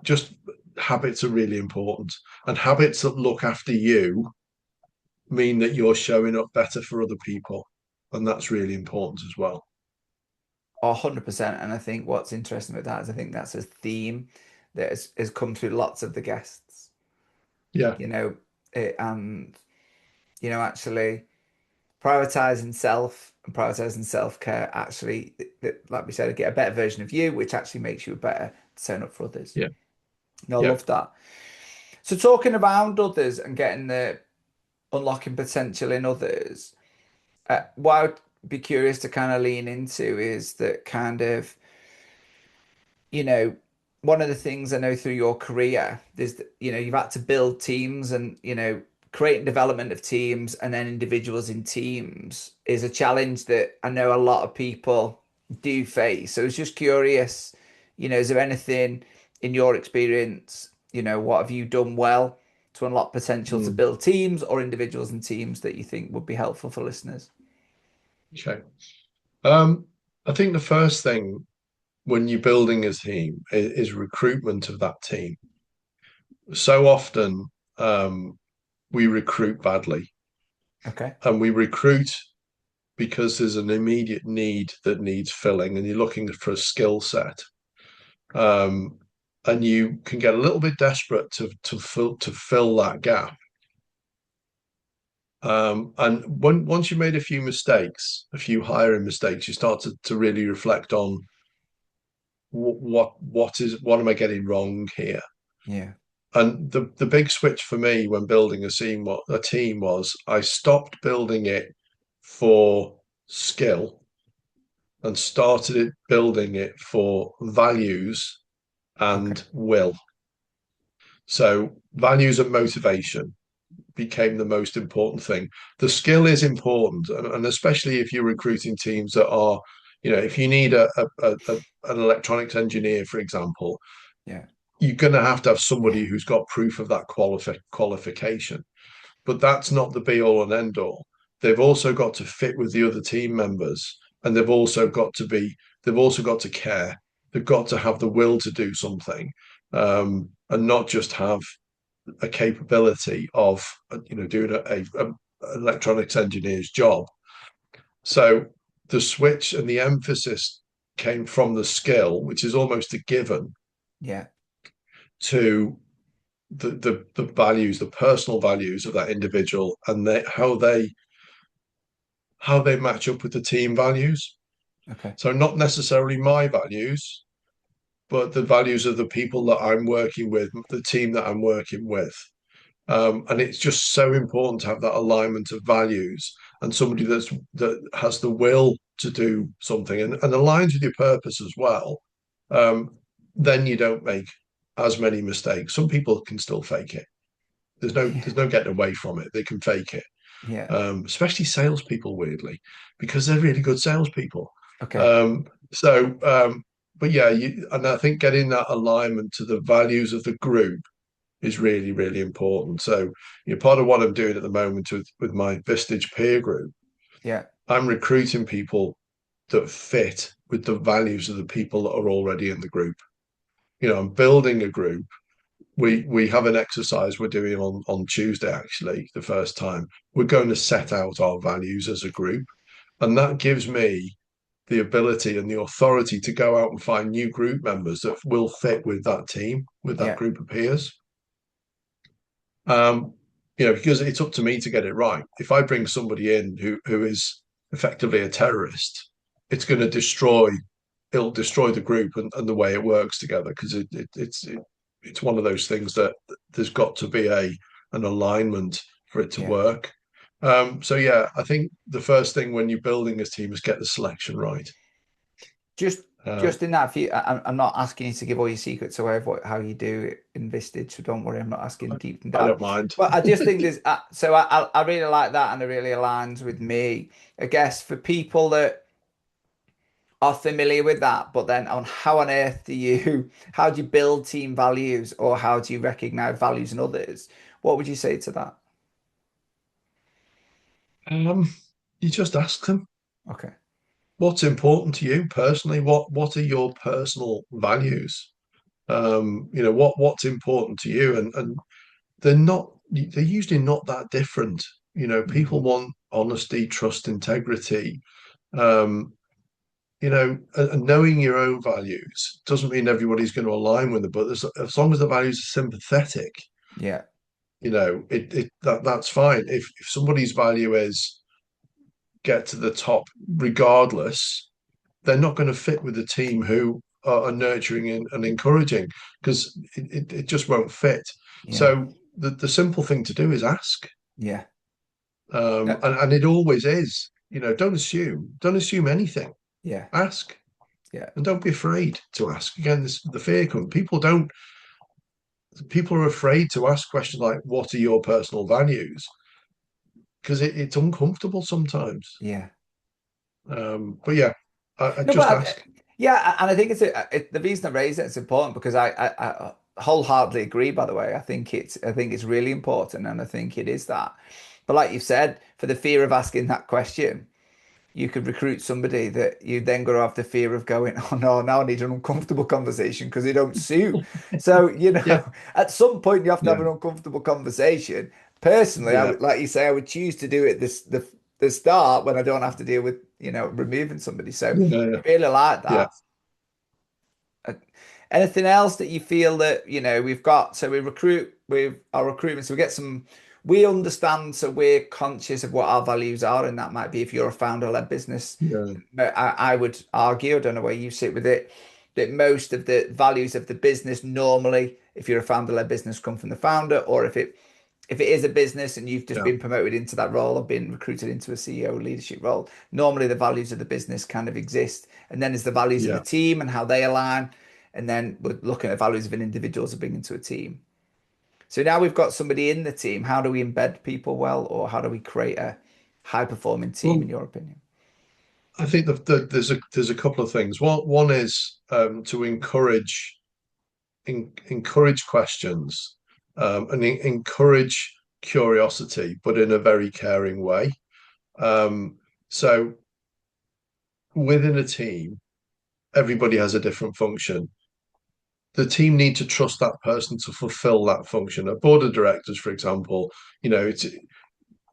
just, habits are really important. And habits that look after you mean that you're showing up better for other people. And that's really important as well. 100%. And I think what's interesting with that is I think that's a theme that has come through lots of the guests, Yeah. you know, and, actually prioritizing self and prioritizing self-care actually, like we said, get a better version of you, which actually makes you a better turn up for others. Yeah. No, I Yeah. love that. So talking around others and getting the unlocking potential in others, what I would be curious to kind of lean into is that kind of, you know, one of the things I know through your career is that, you've had to build teams and, create and development of teams and then individuals in teams is a challenge that I know a lot of people do face. So I was just curious, is there anything in your experience, what have you done well to unlock potential to Mm. build teams or individuals and teams that you think would be helpful for listeners? Okay. Um, I think the first thing when you're building a team is recruitment of that team. So often, we recruit badly, Okay. and we recruit because there's an immediate need that needs filling, and you're looking for a skill set. Um, and you can get a little bit desperate to fill that gap. And once you made a few mistakes, a few hiring mistakes, you start to really reflect on what am I getting wrong here? Yeah. And the big switch for me when building a team was I stopped building it for skill and started building it for values Okay. and will. So values and motivation became the most important thing. The skill is important, and especially if you're recruiting teams that are, if you need an electronics engineer, for example, Yeah. you're going to have somebody who's got proof of that qualification. But that's not the be all and end all. They've also got to fit with the other team members, and they've also got to care. They've got to have the will to do something, and not just have a capability of doing an electronics engineer's job. So the switch and the emphasis came from the skill, which is almost a given, Yeah. to the values, the personal values of that individual, and how they match up with the team values. Okay. So not necessarily my values, but the values of the people that I'm working with, the team that I'm working with. And it's just so important to have that alignment of values and somebody that has the will to do something and aligns with your purpose as well. Um, then you don't make as many mistakes. Some people can still fake it. There's no Yeah. there's no getting away from it. They can fake it, Yeah. especially salespeople, weirdly, because they're really good salespeople. Okay. Um, so, but yeah, and I think getting that alignment to the values of the group is really, really important. So, part of what I'm doing at the moment with my Vistage peer group, Yeah. I'm recruiting people that fit with the values of the people that are already in the group. I'm building a group. We have an exercise we're doing on Tuesday, actually, the first time. We're going to set out our values as a group. And that gives me the ability and the authority to go out and find new group members that will fit with that team, with that Yeah. group of peers. Um, because it's up to me to get it right. If I bring somebody in who is effectively a terrorist, it's going to it'll destroy the group and the way it works together, because it's one of those things that there's got to be an alignment for it to Yeah. work. So yeah, I think the first thing when you're building a team is get the selection right. Just Uh, just in that, if I'm not asking you to give all your secrets away of how you do it in Vistage, so don't worry, I'm not asking deep and I down. don't mind. But I just think there's so I really like that, and it really aligns with me. I guess for people that are familiar with that, but then on how on earth how do you build team values, or how do you recognize values in others? What would you say to that? You just ask them Okay. what's important to you personally. What are your personal values? What's important to you, and they're usually not that different. Mm. People want honesty, trust, integrity. Um, and knowing your own values doesn't mean everybody's going to align with them, but as long as the values are sympathetic, Yeah. that's fine. If somebody's value is get to the top regardless, they're not going to fit with the team who are nurturing and encouraging, because it just won't fit. Yeah. So the simple thing to do is ask, Yeah. and it always is. Don't assume anything. Yeah. Ask, Yeah. and don't be afraid to ask. Again, the fear comes. People are afraid to ask questions like, "What are your personal values?" Because it's uncomfortable sometimes. Yeah. But yeah, I No, just but ask. yeah, and I think the reason I raise it, it's important because I wholeheartedly agree. By the way, I think it's really important, and I think it is that. But like you've said, for the fear of asking that question, you could recruit somebody that you then got to have the fear of going, oh no, now I need an uncomfortable conversation because they don't suit. So, Yeah, at some point you have to have yeah, an uncomfortable conversation. Personally, I yeah, would, like you say, I would choose to do it the start when I don't have to deal with, removing somebody. So Yeah, I really like yeah, that. Uh, Anything else that you feel that, we've got? So we recruit with our recruitment. So we understand, so we're conscious of what our values are. And that might be if you're a founder-led business. yeah, But I would argue, I don't know where you sit with it, that most of the values of the business normally, if you're a founder-led business, come from the founder, or if it is a business and you've just yeah, been promoted into that role or been recruited into a CEO leadership role, normally the values of the business kind of exist. And then there's the values of the yeah. team and how they align. And then we're looking at values of an individual to bring into a team. So now we've got somebody in the team. How do we embed people well, or how do we create a high performing team, in Well, your opinion? I think there's a couple of things. One is to encourage questions, and encourage curiosity, but in a very caring way. So within a team, everybody has a different function. The team need to trust that person to fulfill that function. A board of directors, for example, it's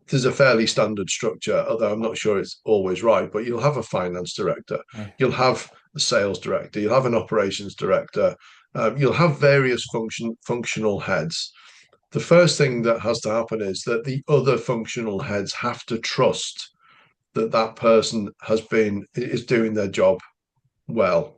there's a fairly standard structure, although I'm not sure it's always right, but you'll have a finance director, Yeah. you'll have a sales director, you'll have an operations director, you'll have various functional heads. The first thing that has to happen is that the other functional heads have to trust that that person is doing their job well,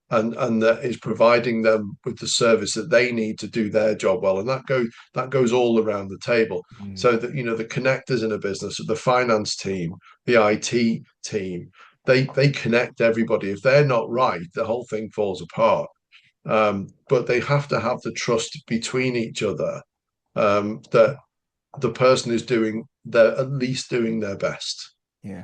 and that is providing them with the service that they need to do their job well, and that goes all around the table. Mm. So that the connectors in a business, the finance team, the IT team, they connect everybody. If they're not right, the whole thing falls apart. But they have to have the trust between each other, that the person is doing their at least doing their best. Yeah.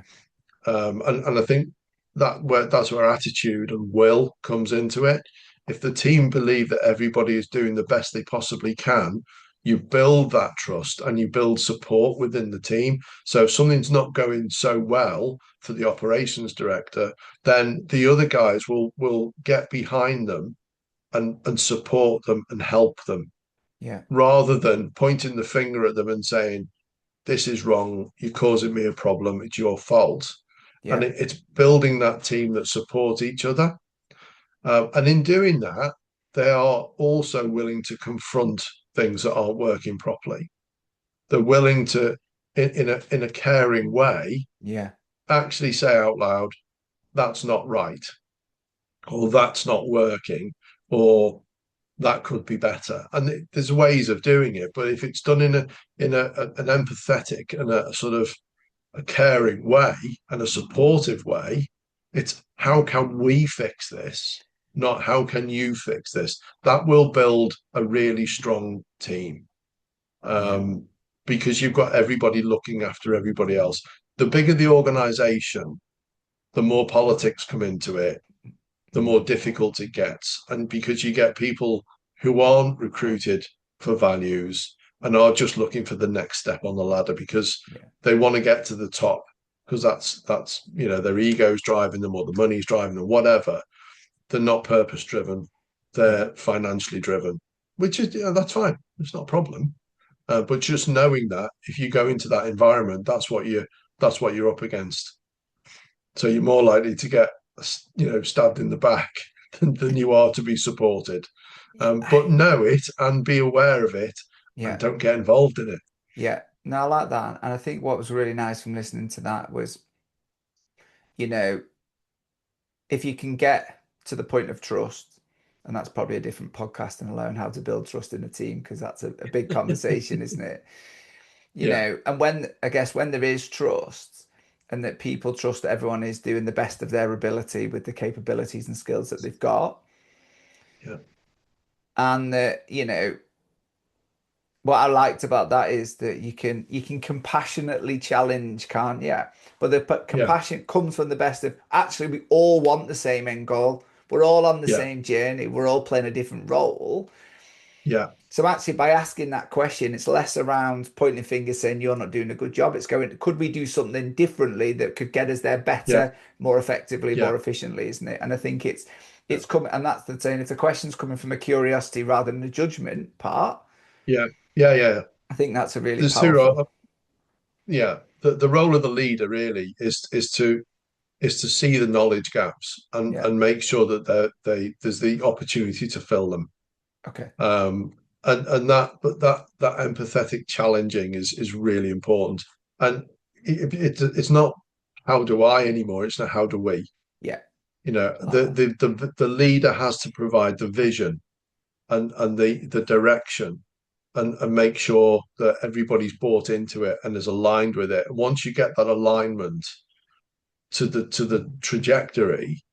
And I think that's where attitude and will comes into it. If the team believe that everybody is doing the best they possibly can, you build that trust and you build support within the team. So if something's not going so well for the operations director, then the other guys will get behind them and support them and help them, Yeah. rather than pointing the finger at them and saying, this is wrong, you're causing me a problem, it's your fault. And Yeah. it's building that team that support each other. And in doing that, they are also willing to confront things that aren't working properly. They're willing to, in a caring way, Yeah. actually say out loud, that's not right, or that's not working, or that could be better. And there's ways of doing it, but if it's done in an empathetic and a sort of a caring way and a supportive way, it's how can we fix this, not how can you fix this. That will build a really strong team, Yeah. um, because you've got everybody looking after everybody else. The bigger the organization, the more politics come into it, the more Mm. difficult it gets. And because you get people who aren't recruited for values and are just looking for the next step on the ladder because Yeah. they want to get to the top, because that's their ego's driving them or the money's driving them, whatever. They're not purpose driven, Yeah. they're financially driven, which is that's fine. It's not a problem. But just knowing that if you go into that environment, that's what you're up against. So you're more likely to get stabbed in the back than you are to be supported. But know it and be aware of it, and Yeah. don't get involved in it. Yeah. No, I like that. And I think what was really nice from listening to that was, you know, if you can get to the point of trust, and that's probably a different podcast and alone how to build trust in a team, because that's a big conversation, isn't it? Yeah, And when I guess when there is trust and that people trust that everyone is doing the best of their ability with the capabilities and skills that they've got, yeah, and that, what I liked about that is that you can compassionately challenge, can't you? But the yeah, compassion comes from the best of actually we all want the same end goal. We're all on the yeah, same journey. We're all playing a different role. yeah, So actually by asking that question, it's less around pointing fingers saying you're not doing a good job. It's going, could we do something differently that could get us there yeah, better, more effectively, yeah, more efficiently, isn't it? And I think it's coming, and that's the saying, if the question's coming from a curiosity rather than a judgment part, yeah, yeah, yeah. I think that's a really There's two. powerful. Yeah, the role of the leader really is to see the knowledge gaps Yeah. and make sure that there's the opportunity to fill them. Okay. And that empathetic challenging is really important. And it's not how do I anymore. It's not how do we. Yeah. The leader has to provide the vision and the direction and make sure that everybody's bought into it and is aligned with it. Once you get that alignment to the trajectory,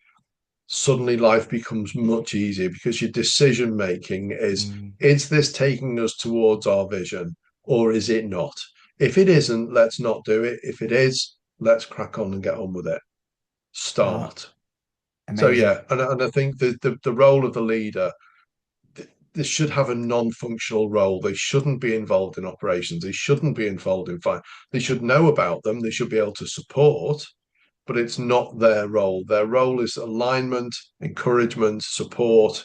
suddenly life becomes much easier because your decision making Mm. is this taking us towards our vision or is it not? If it isn't, let's not do it. If it is, let's crack on and get on with it. Oh, Start. So amazing. yeah, and I think the role of the leader, this should have a non-functional role. They shouldn't be involved in operations. They shouldn't be involved in fight. They should know about them. They should be able to support, but it's not their role. Their role is alignment, encouragement, support.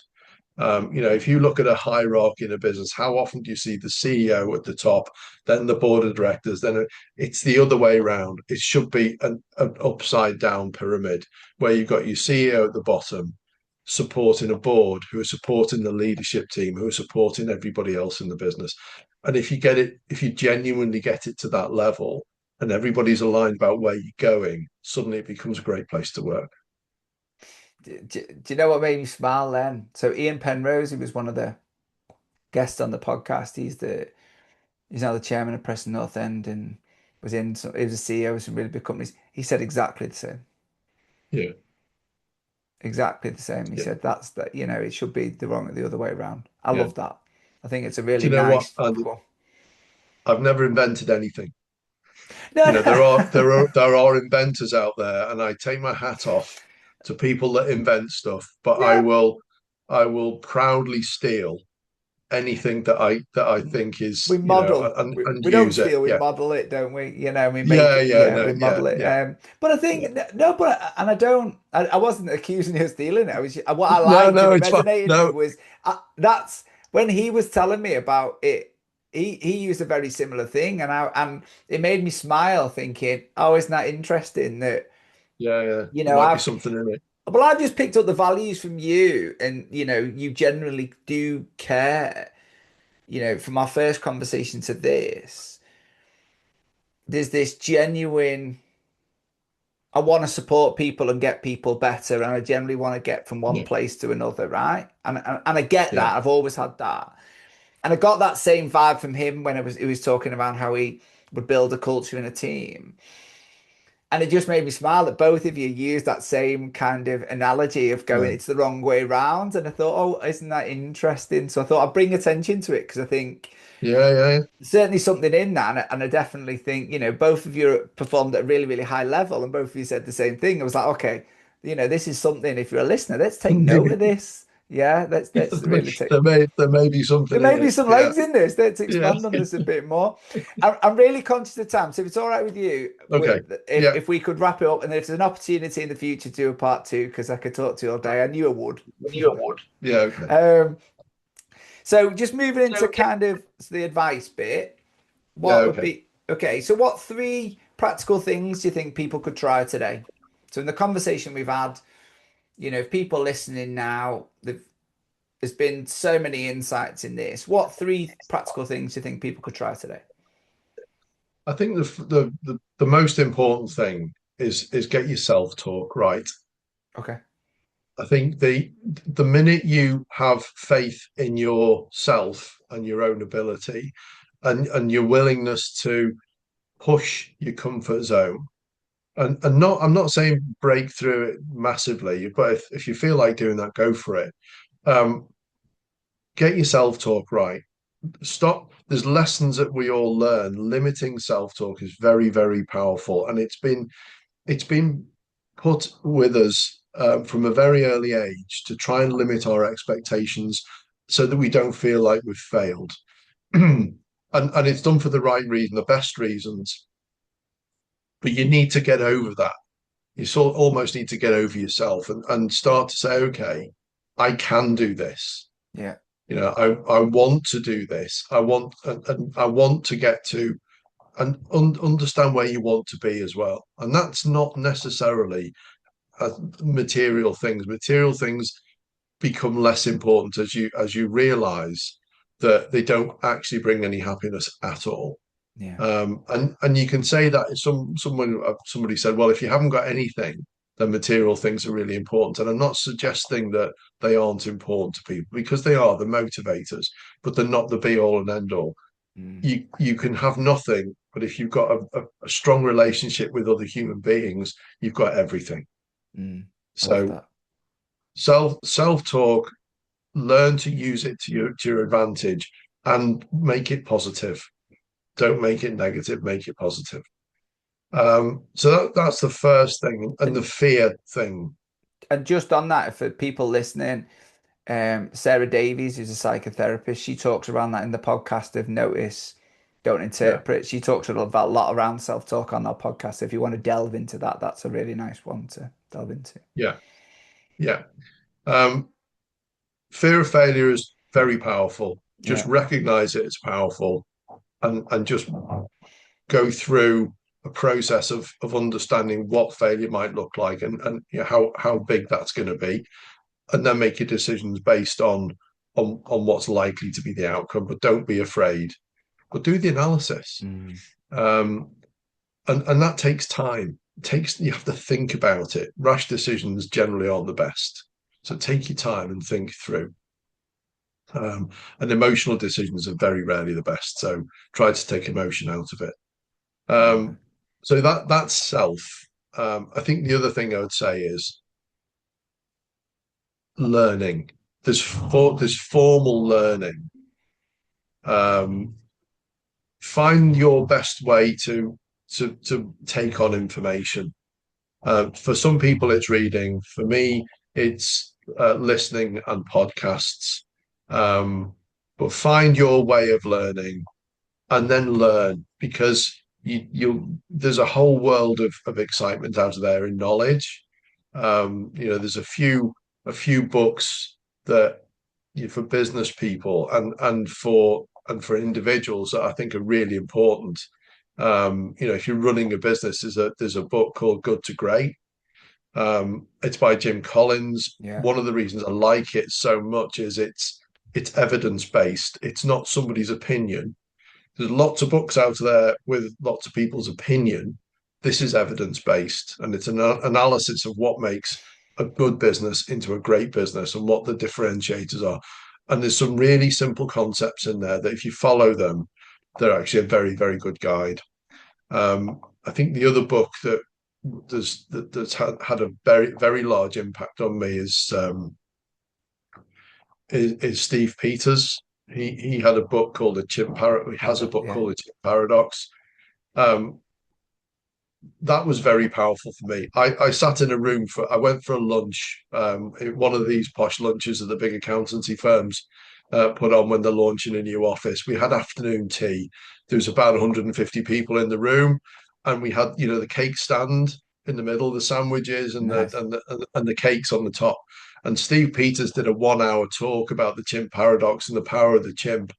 If you look at a hierarchy in a business, how often do you see the CEO at the top, then the board of directors? Then it's the other way around. It should be an upside down pyramid where you've got your CEO at the bottom, supporting a board who are supporting the leadership team, who are supporting everybody else in the business. And if you genuinely get it to that level, and everybody's aligned about where you're going, suddenly it becomes a great place to work. Do you know what made me smile then? So Ian Penrose, he was one of the guests on the podcast. He's now the chairman of Preston North End and he was a CEO of some really big companies. He said exactly the same. Yeah, Exactly the same. He yeah, said that's that, it should be the other way around. I yeah. love that. I think it's a Do really you know what, nice. Andy? Cool. I've never invented anything. No, There are no. inventors out there, and I take my hat off to people that invent stuff. But Yeah. I will proudly steal anything that I think is We model. and We don't use it. steal, we Yeah, model it, don't we? We make yeah, it, yeah, yeah, no, we yeah, model it. yeah, But I yeah. think, no, and I wasn't accusing you of stealing it. What I No, liked no, and it it's fine. resonated with me No, was that's when he was telling me about it. He used a very similar thing, and it made me smile, thinking, "Oh, isn't that interesting?" That yeah, yeah. you There know, might be I've something in it. well, I've just picked up the values from you, and you generally do care. From our first conversation to this, there's this genuine. I want to support people and get people better, and I generally want to get from one Yeah, place to another, right? And I get yeah, that. I've always had that, and I got that same vibe from him when he was talking about how he would build a culture in a team. And it just made me smile that both of you used that same kind of analogy of going, yeah, it's the wrong way round. And I thought, oh, isn't that interesting? So I thought I'd bring attention to it because I think yeah, yeah. certainly something in that. And I definitely think, both of you performed at a really, really high level and both of you said the same thing. I was like, okay, this is something, if you're a listener, let's take note of this. Yeah, let's really take. There may be There something may in be it. some Yeah, legs in this. Let's yeah. expand on this a bit more. I'm really conscious of time, so if it's all right with you, Okay. Yeah. if we could wrap it up, and if there's an opportunity in the future to do a part two, because I could talk to you all day, I knew I would. You would. Yeah. Okay. Um, so just moving into kind of the advice bit, Yeah. what would Okay. be okay? So what three practical things do you think people could try today? So in the conversation we've had, if people listening now, there's been so many insights in this. What three practical things do you think people could try today? I think the most important thing is get your self talk right. Okay. I think the minute you have faith in yourself and your own ability and your willingness to push your comfort zone and not I'm not saying break through it massively, but if you feel like doing that, go for it. Um, get your self talk right. Stop. There's lessons that we all learn. Limiting self-talk is very, very powerful, and it's been put with us from a very early age to try and limit our expectations so that we don't feel like we've failed. And it's done for the right reason, the best reasons. But you need to get over that. You almost need to get over yourself and start to say, okay, I can do this. Yeah. I want to do this. I want to get to understand where you want to be as well. And that's not necessarily material things. Material things become less important as you realize that they don't actually bring any happiness at all. Yeah. And you can say that if somebody said, well, if you haven't got anything, then material things are really important. And I'm not suggesting that they aren't important to people, because they are the motivators, but they're not the be all and end all. Mm. You can have nothing, but if you've got a strong relationship with other human beings, you've got everything. Mm. I love So that. self talk, learn to use it to your advantage, and make it positive. Don't make it negative, make it positive. So that's the first thing. And the And fear thing. just on that, for people listening, Sarah Davies, who's a psychotherapist, she talks around that in the podcast of Notice, Don't Yeah, Interpret. She talks about a lot around self-talk on our podcast. If you want to delve into that, that's a really nice one to delve into. yeah, yeah. Um, Fear of failure is very powerful. Just Yeah. recognize it as powerful, and just go through a process of understanding what failure might look like, and you know, how big that's going to be, and then make your decisions based on what's likely to be the outcome. But don't be afraid, but do the analysis. Mm. um and that takes time. It takes, you have to think about it. Rash decisions generally aren't the best, so take your time and think through. And emotional decisions are very rarely the best, so try to take emotion out of it. Yeah. So that's self. I think the other thing I would say is learning. There's formal learning. Um, Find your best way to take on information. For some people, it's reading. For me, it's listening and podcasts. Um, but find your way of learning, and then learn, because there's a whole world of excitement out there in knowledge. There's a few books that, for business people and for individuals, that I think are really important. If you're running a business, there's a book called Good to Great. It's by Jim Collins. Yeah. One of the reasons I like it so much is it's evidence based. It's not somebody's opinion. There's lots of books out there with lots of people's opinion. This is evidence based, and it's an analysis of what makes a good business into a great business and what the differentiators are. And there's some really simple concepts in there that, if you follow them, they're actually a very, very good guide. I think the other book that's had a very, very large impact on me is Steve Peters. He had a book called the Chimp Paradox. He has a book Yeah. called the Chimp Paradox. Um, that was very powerful for me. I sat in a room I went for a lunch, one of these posh lunches that the big accountancy firms put on when they're launching a new office. We had afternoon tea. There was about 150 people in the room, and we had, the cake stand in the middle, the sandwiches Nice. and the cakes on the top. And Steve Peters did a 1 hour talk about the chimp paradox and the power of the chimp.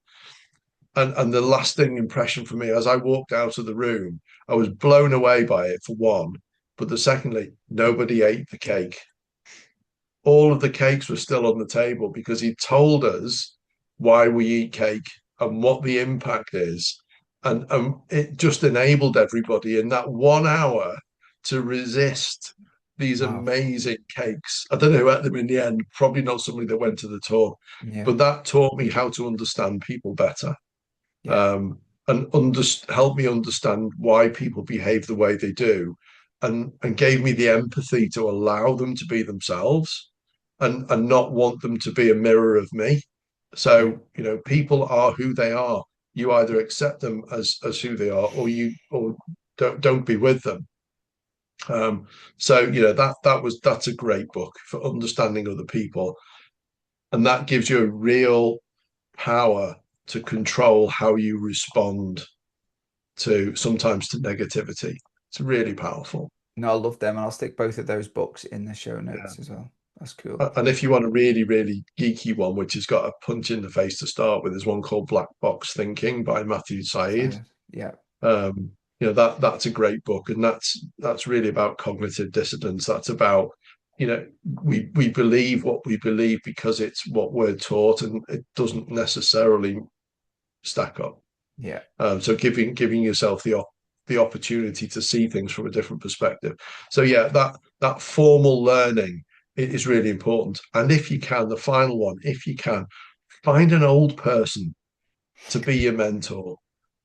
And the lasting impression for me, as I walked out of the room, I was blown away by it, for one. But secondly, nobody ate the cake. All of the cakes were still on the table, because he told us why we eat cake and what the impact is. And it just enabled everybody in that 1 hour to resist these Wow. amazing cakes. I don't know who ate them in the end, probably not somebody that went to the talk, Yeah. but that taught me how to understand people better. Yeah. And help me understand why people behave the way they do, and gave me the empathy to allow them to be themselves, and not want them to be a mirror of me. Yeah. So, people are who they are. You either accept them as who they are, or don't be with them. So, that's a great book for understanding other people, and that gives you a real power to control how you respond sometimes to negativity. It's really powerful. No, I love them, and I'll stick both of those books in the show Yeah. notes as well. That's cool. And if you want a really, really geeky one, which has got a punch in the face to start with, there's one called Black Box Thinking by Matthew Said. So, yeah. that's a great book, and that's really about cognitive dissonance. That's about, we believe what we believe because it's what we're taught, and it doesn't necessarily stack up. Yeah. So giving yourself the opportunity to see things from a different perspective. So yeah, that formal learning is really important. And if you can, the final one, if you can, find an old person to be your mentor.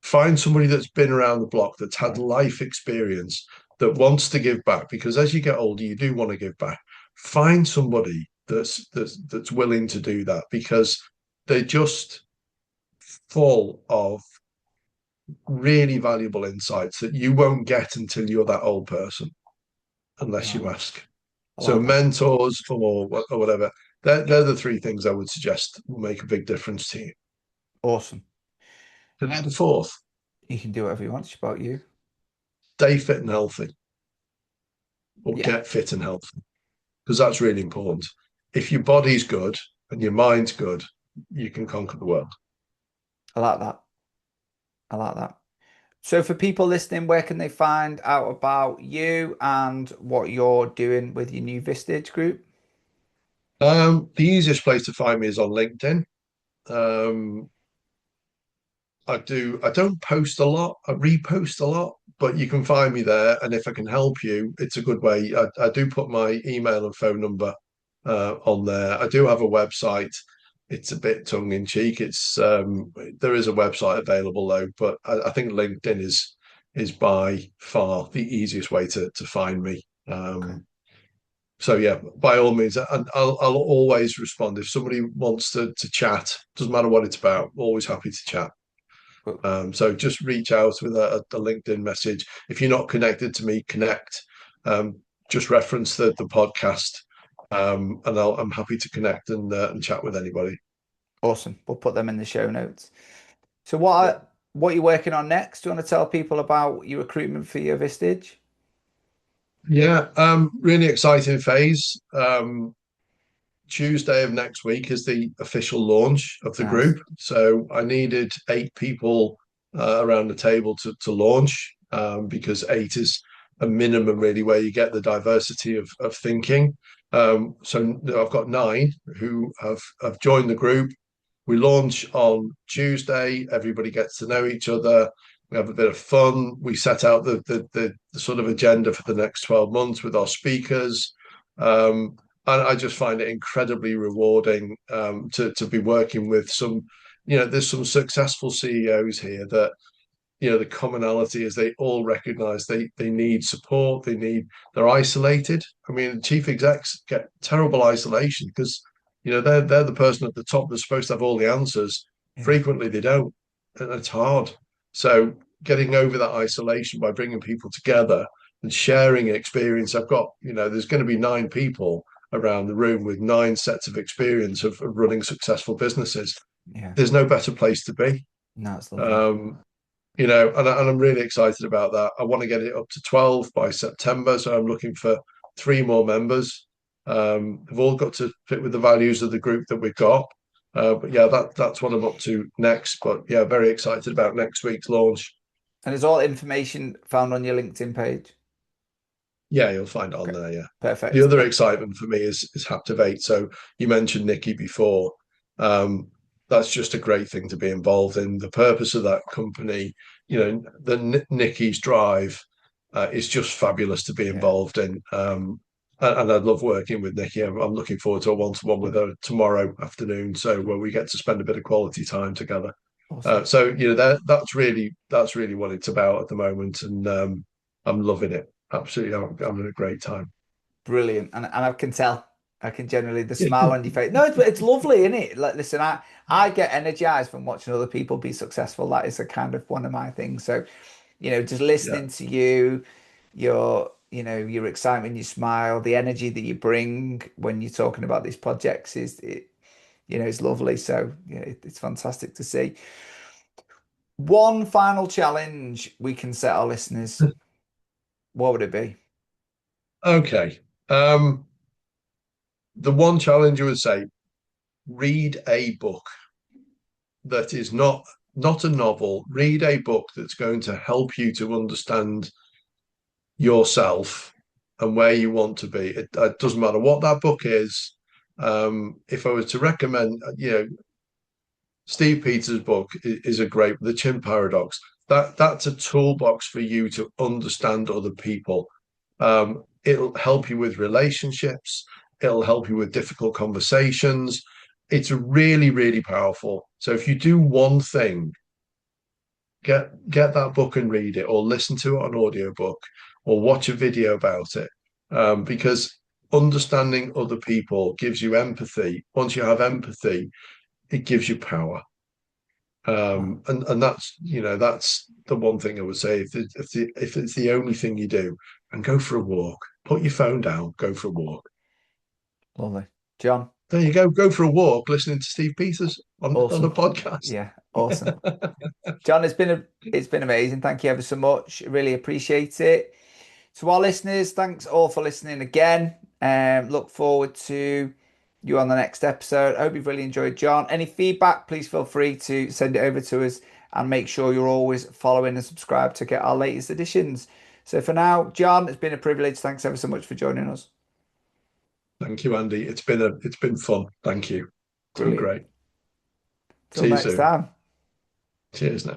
Find somebody that's been around the block, that's had Right. life experience, that wants to give back. Because as you get older, you do want to give back. Find somebody that's willing to do that, because they're just full of really valuable insights that you won't get until you're that old person, I unless like you that. ask. I So like that. mentors or whatever, they're the three things I would suggest will make a big difference to you. Awesome. And then the fourth, You can do whatever you want. It's about you. stay fit and healthy, or Yeah. get fit and healthy, because that's really important. If your body's good and your mind's good, you can conquer the world. I like that. I like that. So for people listening, where can they find out about you and what you're doing with your new Vistage group? The easiest place to find me is on LinkedIn. Um, I don't post a lot. I repost a lot, but you can find me there. And if I can help you, it's a good way. I do put my email and phone number on there. I do have a website. It's a bit tongue in cheek. There is a website available though, but I think LinkedIn is by far the easiest way to find me. Okay. So yeah, by all means, and I'll always respond if somebody wants to chat. Doesn't matter what it's about. Always happy to chat. Well, So just reach out with a LinkedIn message. If you're not connected to me, connect. Um, just reference the podcast, and I'm happy to connect and chat with anybody. awesome. We'll put them in the show notes. So Yeah, what you're working on next? Do you want to tell people about your recruitment for your Vistage? yeah. Really exciting phase. Tuesday of next week is the official launch of the Nice. group. So I needed 8 people around the table to launch, because 8 is a minimum really where you get the diversity of thinking. So I've got 9 who have joined the group. We launch on Tuesday. Everybody gets to know each other. We have a bit of fun. We set out the sort of agenda for the next 12 months with our speakers. And I just find it incredibly rewarding, to be working with some, there's some successful CEOs here that, the commonality is they all recognize they need support. They're isolated. I mean, chief execs get terrible isolation because, they're the person at the top that's supposed to have all the answers. Yeah. Frequently they don't, and it's hard. So getting over that isolation by bringing people together and sharing experience. I've got, there's going to be 9 people around the room with 9 sets of experience of running successful businesses. Yeah. There's no better place to be. No, it's lovely. Um, and I'm really excited about that. I want to get it up to 12 by September, so I'm looking for 3 more members. They've all got to fit with the values of the group that we've got. But yeah, that's what I'm up to next. But yeah, very excited about next week's launch. And is all information found on your LinkedIn page? Yeah, you'll find it on Okay. there. Yeah. The Perfect. other excitement for me is Haptivate. So you mentioned Nikki before. Um, that's just a great thing to be involved in. The purpose of that company, Nikki's drive, is just fabulous to be Yeah. involved in. And I love working with Nikki. I'm looking forward to a one-to-one with her tomorrow afternoon, so where we get to spend a bit of quality time together. Awesome. So that's really what it's about at the moment, and I'm loving it. Absolutely, I'm having a great time. Brilliant. And I can tell. I can generally the Yeah, smile on your face. No, it's lovely, isn't it? Like, listen, I get energized from watching other people be successful. That is a kind of one of my things. So, just yeah, listening to you, your excitement, your smile, the energy that you bring when you're talking about these projects it's lovely. So, yeah, it's fantastic to see. One final challenge we can set our listeners. What would it be? okay. Um, the one challenge I would say: read a book that is not not a novel. Read a book that's going to help you to understand yourself and where you want to be. It doesn't matter what that book is. If I was to recommend, Steve Peters' book is a great, The Chin Paradox. That's a toolbox for you to understand other people. It'll help you with relationships. It'll help you with difficult conversations. It's really, really powerful. So if you do one thing, get that book and read it, or listen to it on audiobook, or watch a video about it. Because understanding other people gives you empathy. Once you have empathy, it gives you power. And that's the one thing I would say. If it's the only thing you do, and go for a walk, put your phone down, go for a walk. Lovely. John, There you go. Go for a walk, listening to Steve Peters on a awesome. podcast. Yeah, awesome. John, it's been amazing. Thank you ever so much. Really appreciate it. To our listeners, thanks all for listening again. Look forward to you on the next episode. I hope you've really enjoyed, John. Any feedback, please feel free to send it over to us, and make sure you're always following and subscribe to get our latest editions. So for now, John, it's been a privilege. Thanks ever so much for joining us. Thank you, Andy. It's been fun. Thank you. It's been Brilliant. great. Till See you next soon. time. Cheers now.